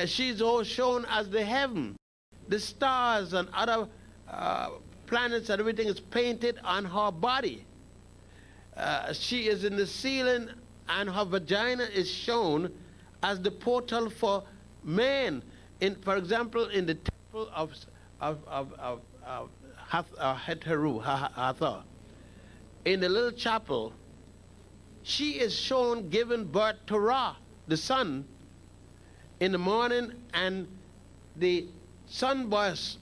She's all shown as the heaven. The stars and other planets and everything is painted on her body. She is in the ceiling, and her vagina is shown as the portal for man. For example, in the temple of Hathor, in the little chapel, she is shown giving birth to Ra, the sun, in the morning, and the sun bursts.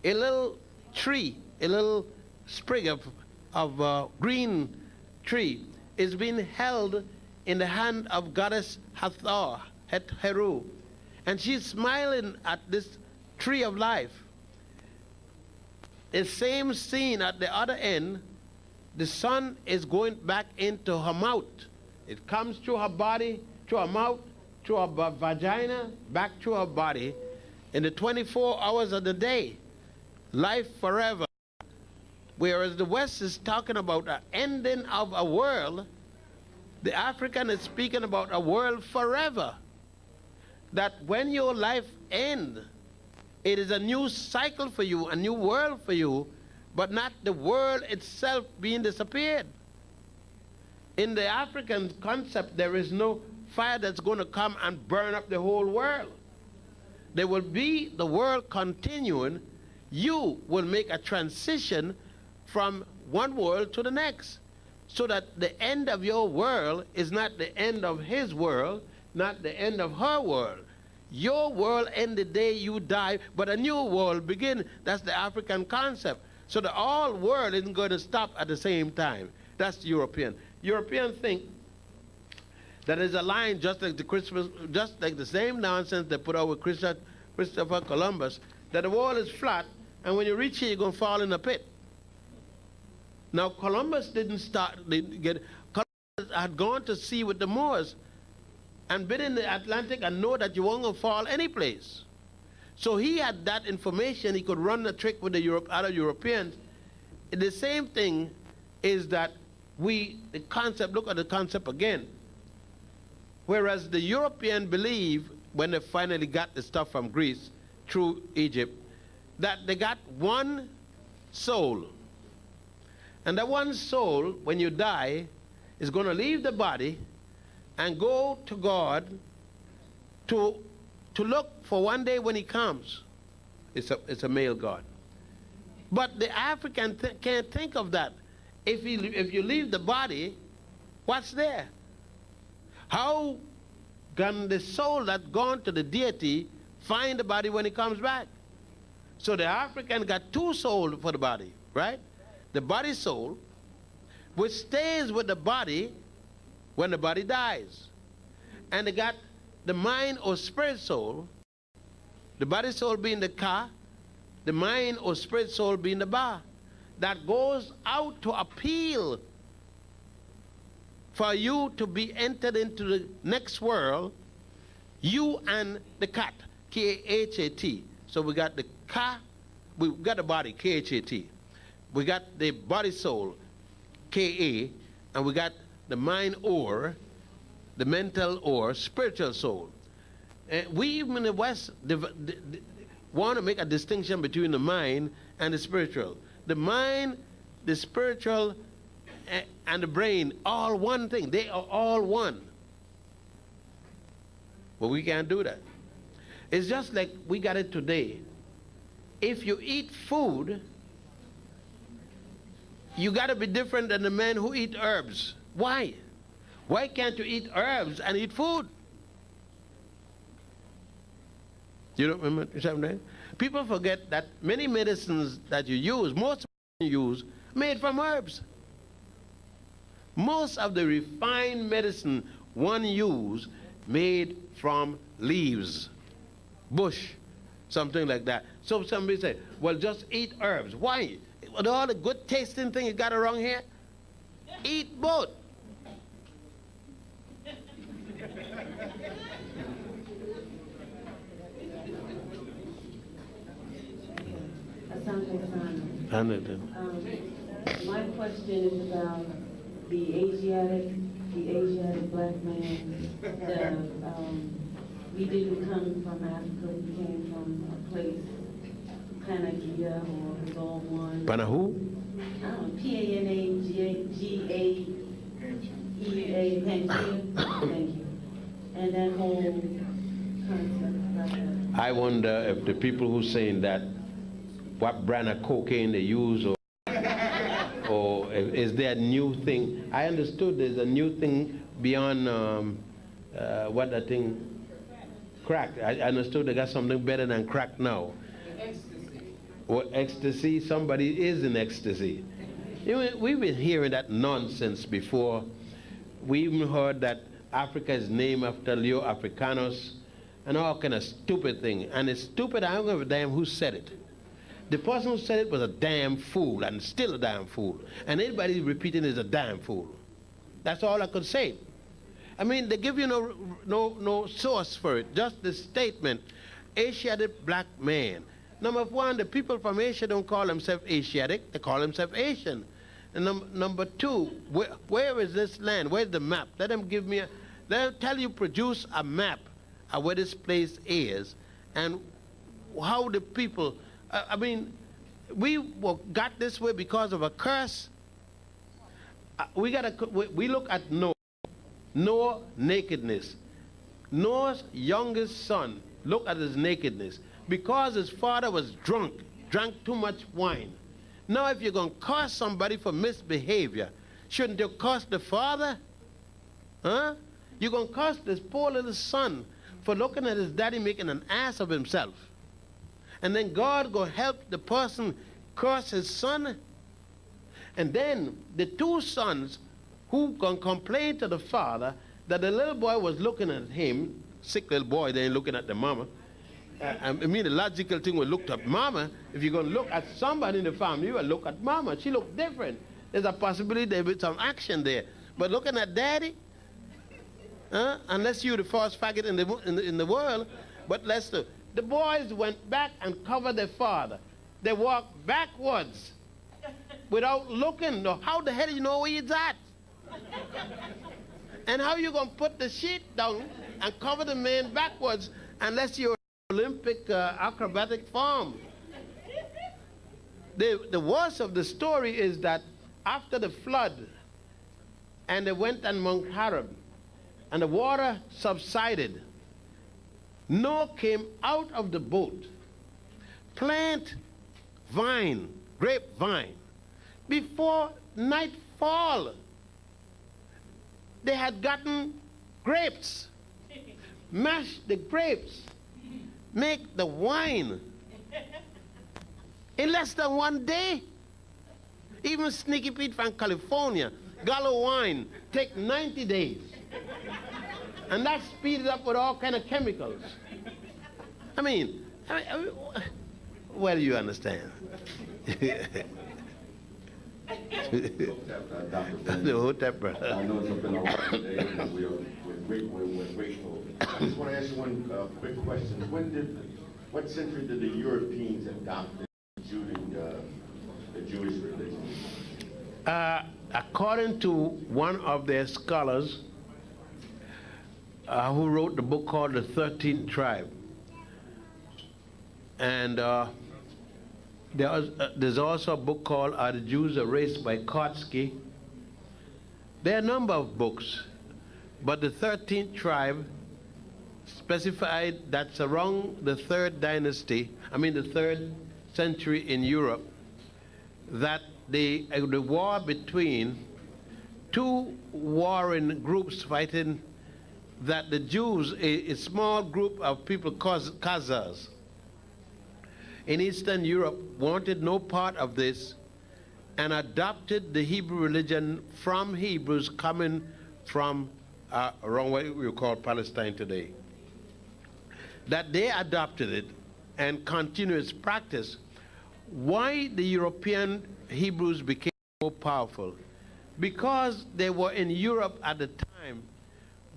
A little tree, a little sprig of green tree is being held in the hand of goddess Hathor, Heru, and she's smiling at this tree of life. The same scene at the other end, the sun is going back into her mouth. It comes through her body, through her mouth, through her vagina, back to her body, in the 24 hours of the day. Life forever. Whereas the West is talking about an ending of a world, the African is speaking about a world forever. That when your life ends, it is a new cycle for you, a new world for you, but not the world itself being disappeared. In the African concept, there is no fire that's going to come and burn up the whole world. There will be the world continuing. You will make a transition from one world to the next, so that the end of your world is not the end of his world, not the end of her world. Your world end the day you die, but a new world begin. That's the African concept. So the all world isn't going to stop at the same time. That's the European. Europeans think that is a line just like the Christmas, just like the same nonsense they put out with Christopher Columbus, that the world is flat, and when you reach here, you're going to fall in a pit. Now, Columbus Columbus had gone to sea with the Moors and been in the Atlantic and know that you weren't going to fall any place. So he had that information. He could run the trick with the other Europeans. The same thing is that the concept, look at the concept again. Whereas the European believe, when they finally got the stuff from Greece through Egypt, that they got one soul. And that one soul, when you die, is going to leave the body and go to God to look for one day when he comes. It's a male God. But the African can't think of that. If you leave the body, what's there? How can the soul that's gone to the deity find the body when he comes back? So the African got two souls for the body, right? The body soul, which stays with the body when the body dies. And they got the mind or spirit soul, the body soul being the ka, the mind or spirit soul being the ba, that goes out to appeal for you to be entered into the next world, you and the cat, K-H-A-T. So we got the ka, we got the body, K-H-A-T. We got the body soul, K-A, and we got the mind or, the mental or spiritual soul. We even in the West want to make a distinction between the mind and the spiritual. The mind, the spiritual, and the brain, all one thing. They are all one. But we can't do that. It's just like we got it today. If you eat food, you got to be different than the men who eat herbs. Why? Why can't you eat herbs and eat food? You don't remember something? People forget that many medicines that you use, most you use, made from herbs. Most of the refined medicine one use made from leaves, bush, something like that. So somebody say, well, just eat herbs. Why? With all the good tasting things you got around here, eat both. My question is about the Asiatic black man. We didn't come from Africa. We came from a place, Panagia, or it's all one. Pana who? P-A-N-A-G-A-E-A, Pangea. Thank you. And that whole concept. I wonder if the people who saying that, what brand of cocaine they use, or is there a new thing? I understood there's a new thing beyond what that thing, crack. I understood they got something better than crack now. Ecstasy. Or ecstasy, somebody is in ecstasy. You know, we've been hearing that nonsense before. We even heard that Africa is named after Leo Africanus and all kind of stupid thing. And it's stupid, I don't give a damn who said it. The person who said it was a damn fool, and still a damn fool. And anybody repeating is a damn fool. That's all I could say. I mean, they give you no source for it, just the statement, Asiatic black man. Number one, the people from Asia don't call themselves Asiatic, they call themselves Asian. And number two, where is this land? Where's the map? Let them give me let them tell you, produce a map of where this place is and how the people, I mean, got this way because of a curse. We look at Noah. Noah nakedness. Noah's youngest son, look at his nakedness. Because his father was drunk, drank too much wine. Now if you're going to curse somebody for misbehavior, shouldn't you curse the father? Huh? You're going to curse this poor little son for looking at his daddy making an ass of himself. And then God going to help the person curse his son. And then the two sons who going to complain to the father that the little boy was looking at him, sick little boy, they ain't looking at the mama. I mean, the logical thing would look at mama. If you're going to look at somebody in the family, you will look at mama. She looked different. There's a possibility there be some action there. But looking at daddy, unless you're the first faggot in the world, but the boys went back and covered their father. They walked backwards without looking. Now, how the hell do you know where he's at? And how you going to put the sheet down and cover the man backwards unless you're an Olympic acrobatic form? The worst of the story is that after the flood, and they went on Mount Horeb, and the water subsided, Noah came out of the boat, plant vine, grapevine. Before nightfall, they had gotten grapes, mash the grapes, make the wine in less than 1 day. Even Sneaky Pete from California, Gallo wine, take 90 days. And that's speeded up with all kind of chemicals. I mean, well, you understand. Dr. The Hotep brother. I know it's been a while today, and we're grateful. I just want to ask you one quick question. What century did the Europeans adopt the Jewish religion? According to one of their scholars, who wrote the book called The 13th Tribe, and there's also a book called Are the Jews a Race by Kotsky. There are a number of books, but the 13th tribe specified that's around the third century in Europe, that the war between two warring groups fighting, that the Jews, a small group of people, Khazars, in Eastern Europe wanted no part of this and adopted the Hebrew religion from Hebrews coming from around what we call Palestine today. That they adopted it and continued its practice. Why the European Hebrews became more powerful? Because they were in Europe at the time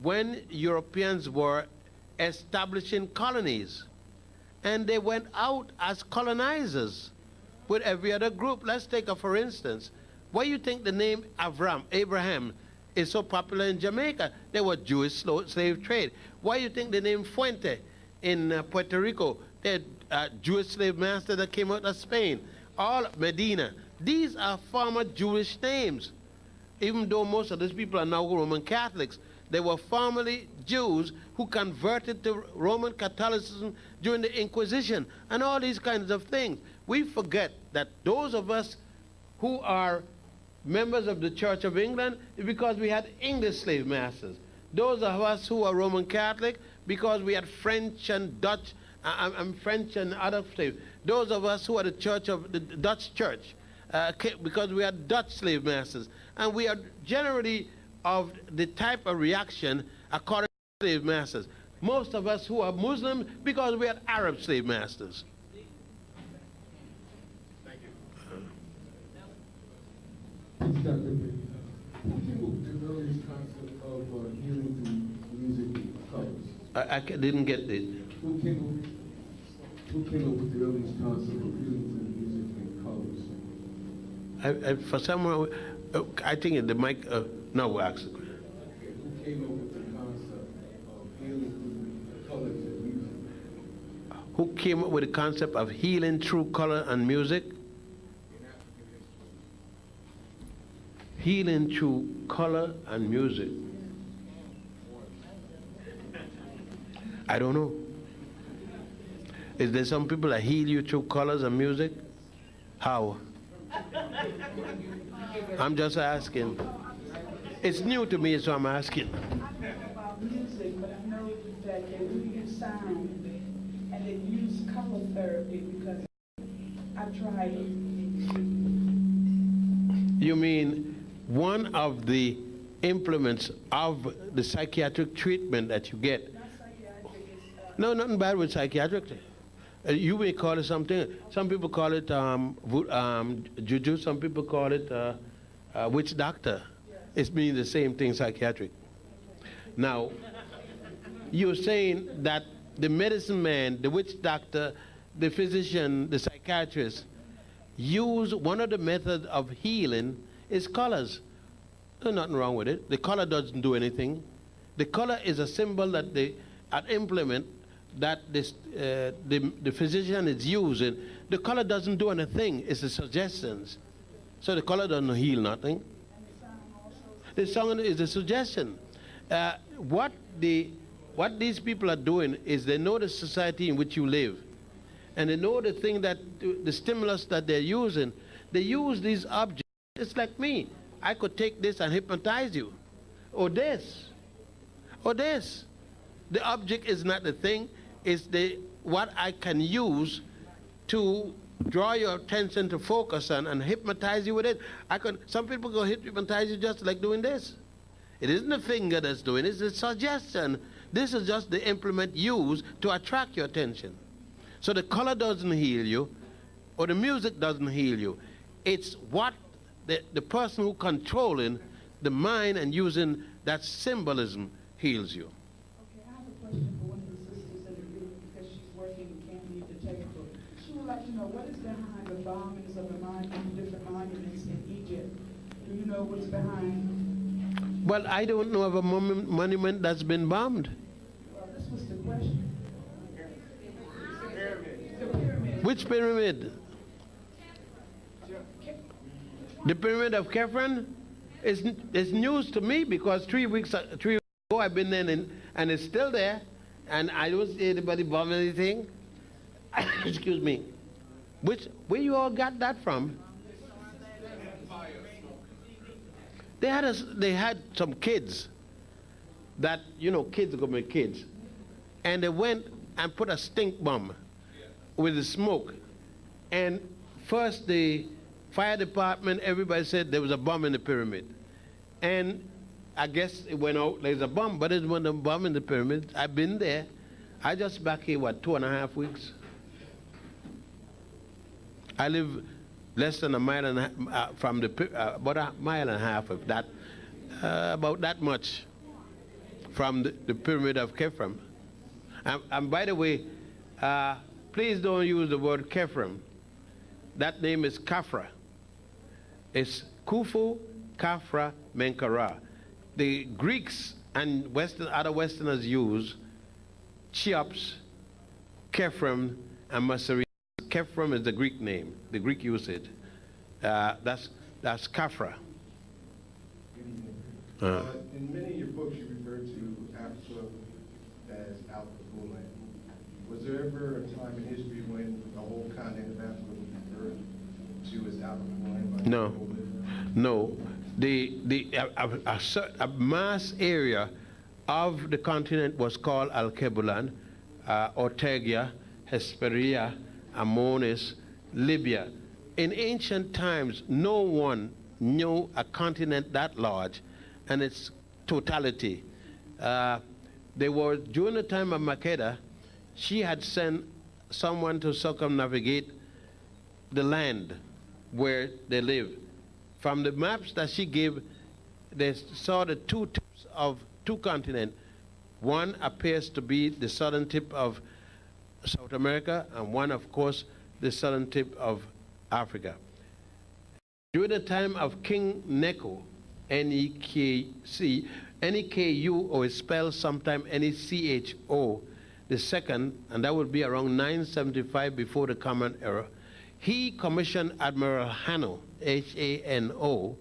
when Europeans were establishing colonies. And they went out as colonizers with every other group. Let's take for instance, why do you think the name Abraham is so popular in Jamaica? There was Jewish slave trade. Why do you think the name Fuente in Puerto Rico? They had Jewish slave master that came out of Spain. All Medina. These are former Jewish names. Even though most of these people are now Roman Catholics, they were formerly Jews who converted to Roman Catholicism during the Inquisition and all these kinds of things. We forget that those of us who are members of the Church of England is because we had English slave masters. Those of us who are Roman Catholic because we had French and Dutch French and other slaves. Those of us who are the Church of the Dutch Church because we had Dutch slave masters. And we are generally of the type of reaction according to slave masters. Most of us who are Muslim because we had Arab slave masters. Thank you. Who came up with the earliest concept of healing through music and colors? I didn't get it. Who came up with the earliest concept of healing through music and colors? For someone, I think the mic. No, actually. Who came up with the concept of healing through colors and music? Who came up with the concept of healing through color and music? healing through color and music. I don't know. Is there some people that heal you through colors and music? How? I'm just asking. It's new to me, so I'm asking. I know about music, but I know that they do use sound and they use color therapy because I've tried it. You mean one of the implements of the psychiatric treatment that you get? Not psychiatric, it's, No, nothing bad with psychiatric. You may call it something. Some people call it juju. Some people call it witch doctor. It means the same thing, psychiatric. Now, you're saying that the medicine man, the witch doctor, the physician, the psychiatrist, use one of the methods of healing is colors. There's nothing wrong with it. The color doesn't do anything. The color is a symbol that they implement that the physician is using. The color doesn't do anything. It's the suggestions. So the color doesn't heal nothing. The song is a suggestion. What these people are doing is they know the society in which you live. And they know the thing that, the stimulus that they're using. They use these objects. It's like me. I could take this and hypnotize you. Or this. Or this. The object is not the thing. It's what I can use to draw your attention to focus on and hypnotize you with it. Some people go hypnotize you just like doing this. It isn't the finger that's doing it, it's a suggestion. This is just the implement used to attract your attention. So the color doesn't heal you, or the music doesn't heal you. It's what the person who controlling the mind and using that symbolism heals you. Okay, I have a question for one of the sisters in the group because she's working and can't leave the table. She would like to know what is behind the bombings of the different monuments in Egypt. Do you know what's behind? Well, I don't know of a monument that's been bombed. Well, this was the question. The pyramid. Which pyramid? The pyramid of Kefren is news to me because 3 weeks ago I've been there and it's still there, and I don't see anybody bomb anything. Excuse me. Where you all got that from? They had some kids that, you know, kids are going to be kids, and they went and put a stink bomb with the smoke, and first the fire department, everybody said there was a bomb in the pyramid, and I guess it went out, there's a bomb, but it wasn't a bomb in the pyramid. I've been there. I just back here, 2.5 weeks? I live less than a mile and a half from about a mile and a half of that, about that much from the pyramid of Kefren. And by the way, please don't use the word Kefren. That name is Kafra. It's Khufu, Kafra, Menkara. The Greeks and other Westerners use Cheops, Kefren, and Masari. Kefren is the Greek name. The Greek use it. That's Kafra. In many of your books, you refer to Africa as Alkebulan. Was there ever a time in history when the whole continent of Africa was referred to as Alkebulan? No, no. A mass area of the continent was called Alkebulan, Ortegia, Hesperia, Amonis, Libya. In ancient times, no one knew a continent that large and its totality. They were, during the time of Makeda, she had sent someone to circumnavigate the land where they live. From the maps that she gave, they saw the two tips of two continents. One appears to be the southern tip of South America, and one, of course, the southern tip of Africa. During the time of King Necho, N-E-K-C, N-E-K-U, or it's spelled sometime N-E-C-H-O, the second, and that would be around 975 before the Common Era, he commissioned Admiral Hanno, H-A-N-O,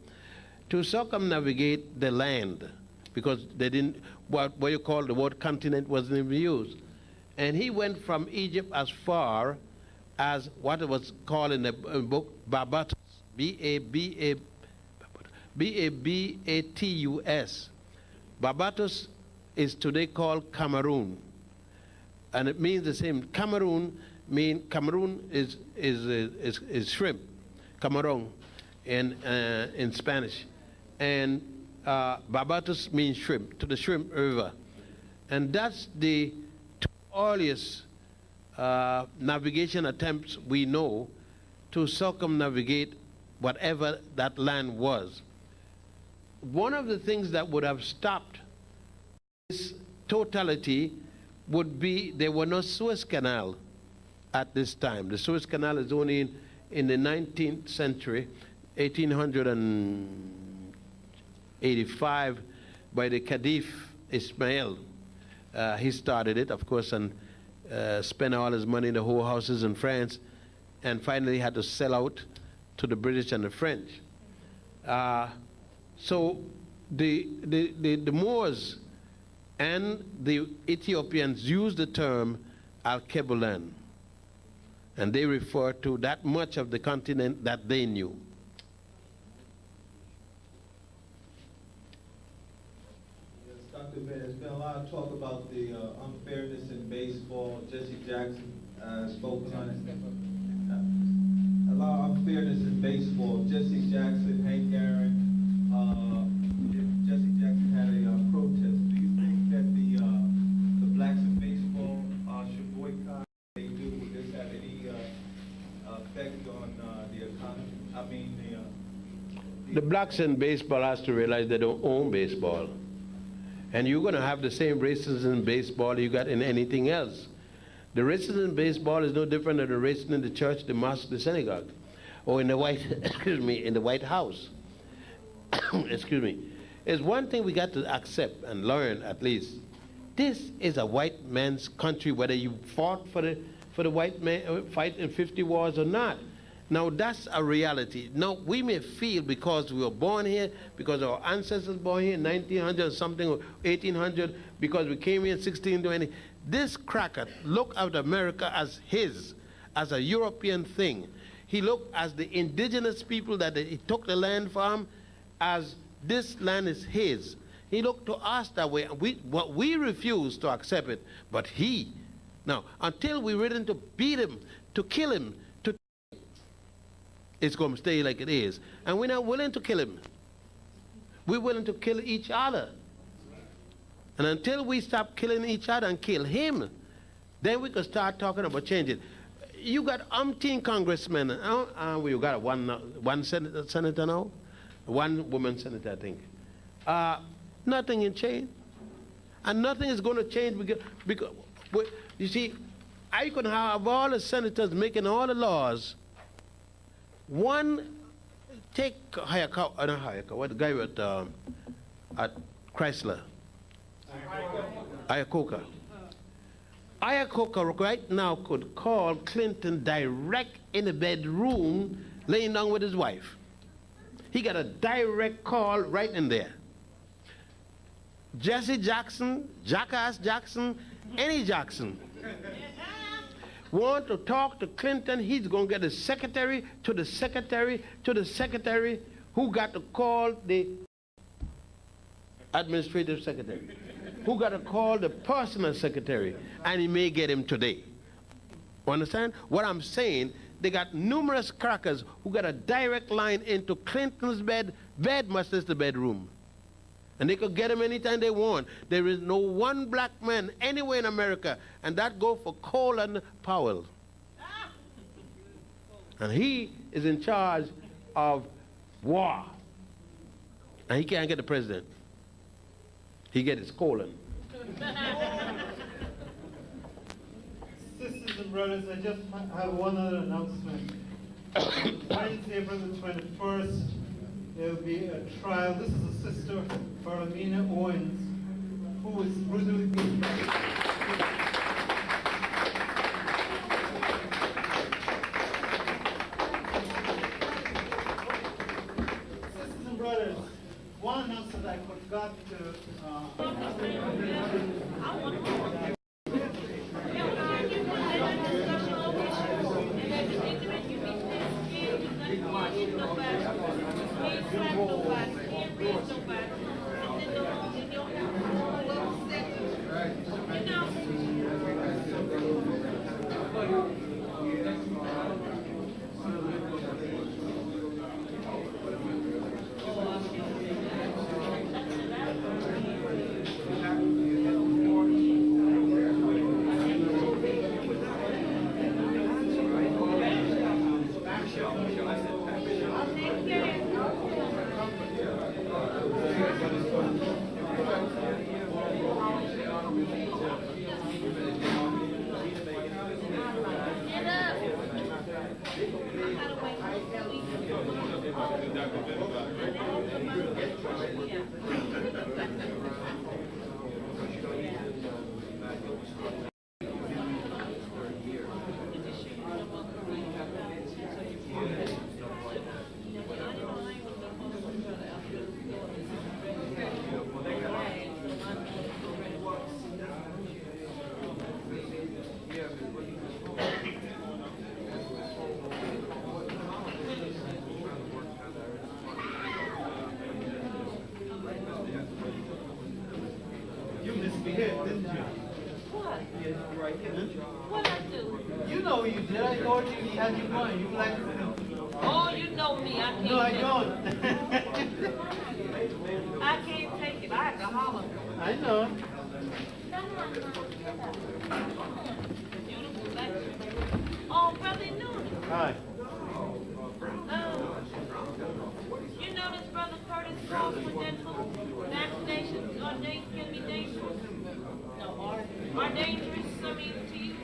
to circumnavigate the land, because they didn't, what you call the word continent wasn't even used. And he went from Egypt as far as what it was called in the book Barbados, B-A-B-A-T-U-S. Barbados is today called Cameroon, and it means the same. Cameroon is shrimp, Cameroon in Spanish, and Barbados means shrimp, to the shrimp river, and that's the two earliest navigation attempts we know to circumnavigate whatever that land was. One of the things that would have stopped this totality would be there were no Suez Canal at this time. The Suez Canal is only in the 19th century, 1885, by the Khedive Ismail. He started it, of course, and spent all his money in the whole houses in France, and finally had to sell out to the British and the French. So the Moors and the Ethiopians used the term Alkebulan, and they refer to that much of the continent that they knew. Yes, Dr. Van, there's been a lot of talk about the unfairness in baseball. Jesse Jackson spoke on it. A lot of unfairness in baseball. Jesse Jackson, Hank Aaron, Jesse Jackson had a protest. Do you think that the blacks in baseball should boycott? They do. Would this have any effect on the economy? I mean, the blacks in baseball has to realize they don't own baseball. And you're going to have the same racism in baseball you got in anything else. The racism in baseball is no different than the racism in the church, the mosque, the synagogue, or in the in the White House. Excuse me. There's one thing we got to accept and learn, at least. This is a white man's country, whether you fought for the white man fight in 50 wars or not. Now that's a reality. Now we may feel because we were born here, because our ancestors born here in 1900 or something, or 1800, because we came here in 1620. This cracker looked at America as his, as a European thing. He looked as the indigenous people that he took the land from, as this land is his. He looked to us that way. We refused to accept it, but he. Now, until we're ready to beat him, to kill him, it's going to stay like it is. And we're not willing to kill him. We're willing to kill each other. And until we stop killing each other and kill him, then we can start talking about changing. You got umpteen congressmen. We got one senator now, one woman senator, I think. Nothing in change. And nothing is going to change because you see, I can have all the senators making all the laws. One, take what the guy at Chrysler, Iacocca. Iacocca right now could call Clinton direct in the bedroom, laying down with his wife. He got a direct call right in there. Jesse Jackson, Jackass Jackson, any Jackson want to talk to Clinton, he's going to get the secretary to the secretary to the secretary who got to call the administrative secretary, who got to call the personal secretary, and he may get him today. Understand? What I'm saying, they got numerous crackers who got a direct line into Clinton's bed much less the bedroom. And they could get him anytime they want. There is no one black man anywhere in America, and that go for Colin Powell. And he is in charge of war. And he can't get the president. He get his colon. Sisters and brothers, I just have one other announcement. Wednesday, April the 21st, there will be a trial. This is a sister, Barlamina Owens, who was brutally beaten. Sisters and brothers, read nobody. He ain't slap nobody. He ain't read nobody. In your little section. You know. What I do? You know you did. I told you as you going. You like Oh, you know me. I can't. No, I don't. I can't take it. I have to holler. I know. Oh, Brother Noonan. Hi. You know this Brother Curtis calls with that food? Vaccinations can be dangerous. No, are dangerous, I mean, to you?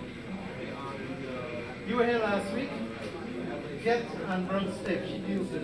You were here last week? Get on Brother Stick. She deals with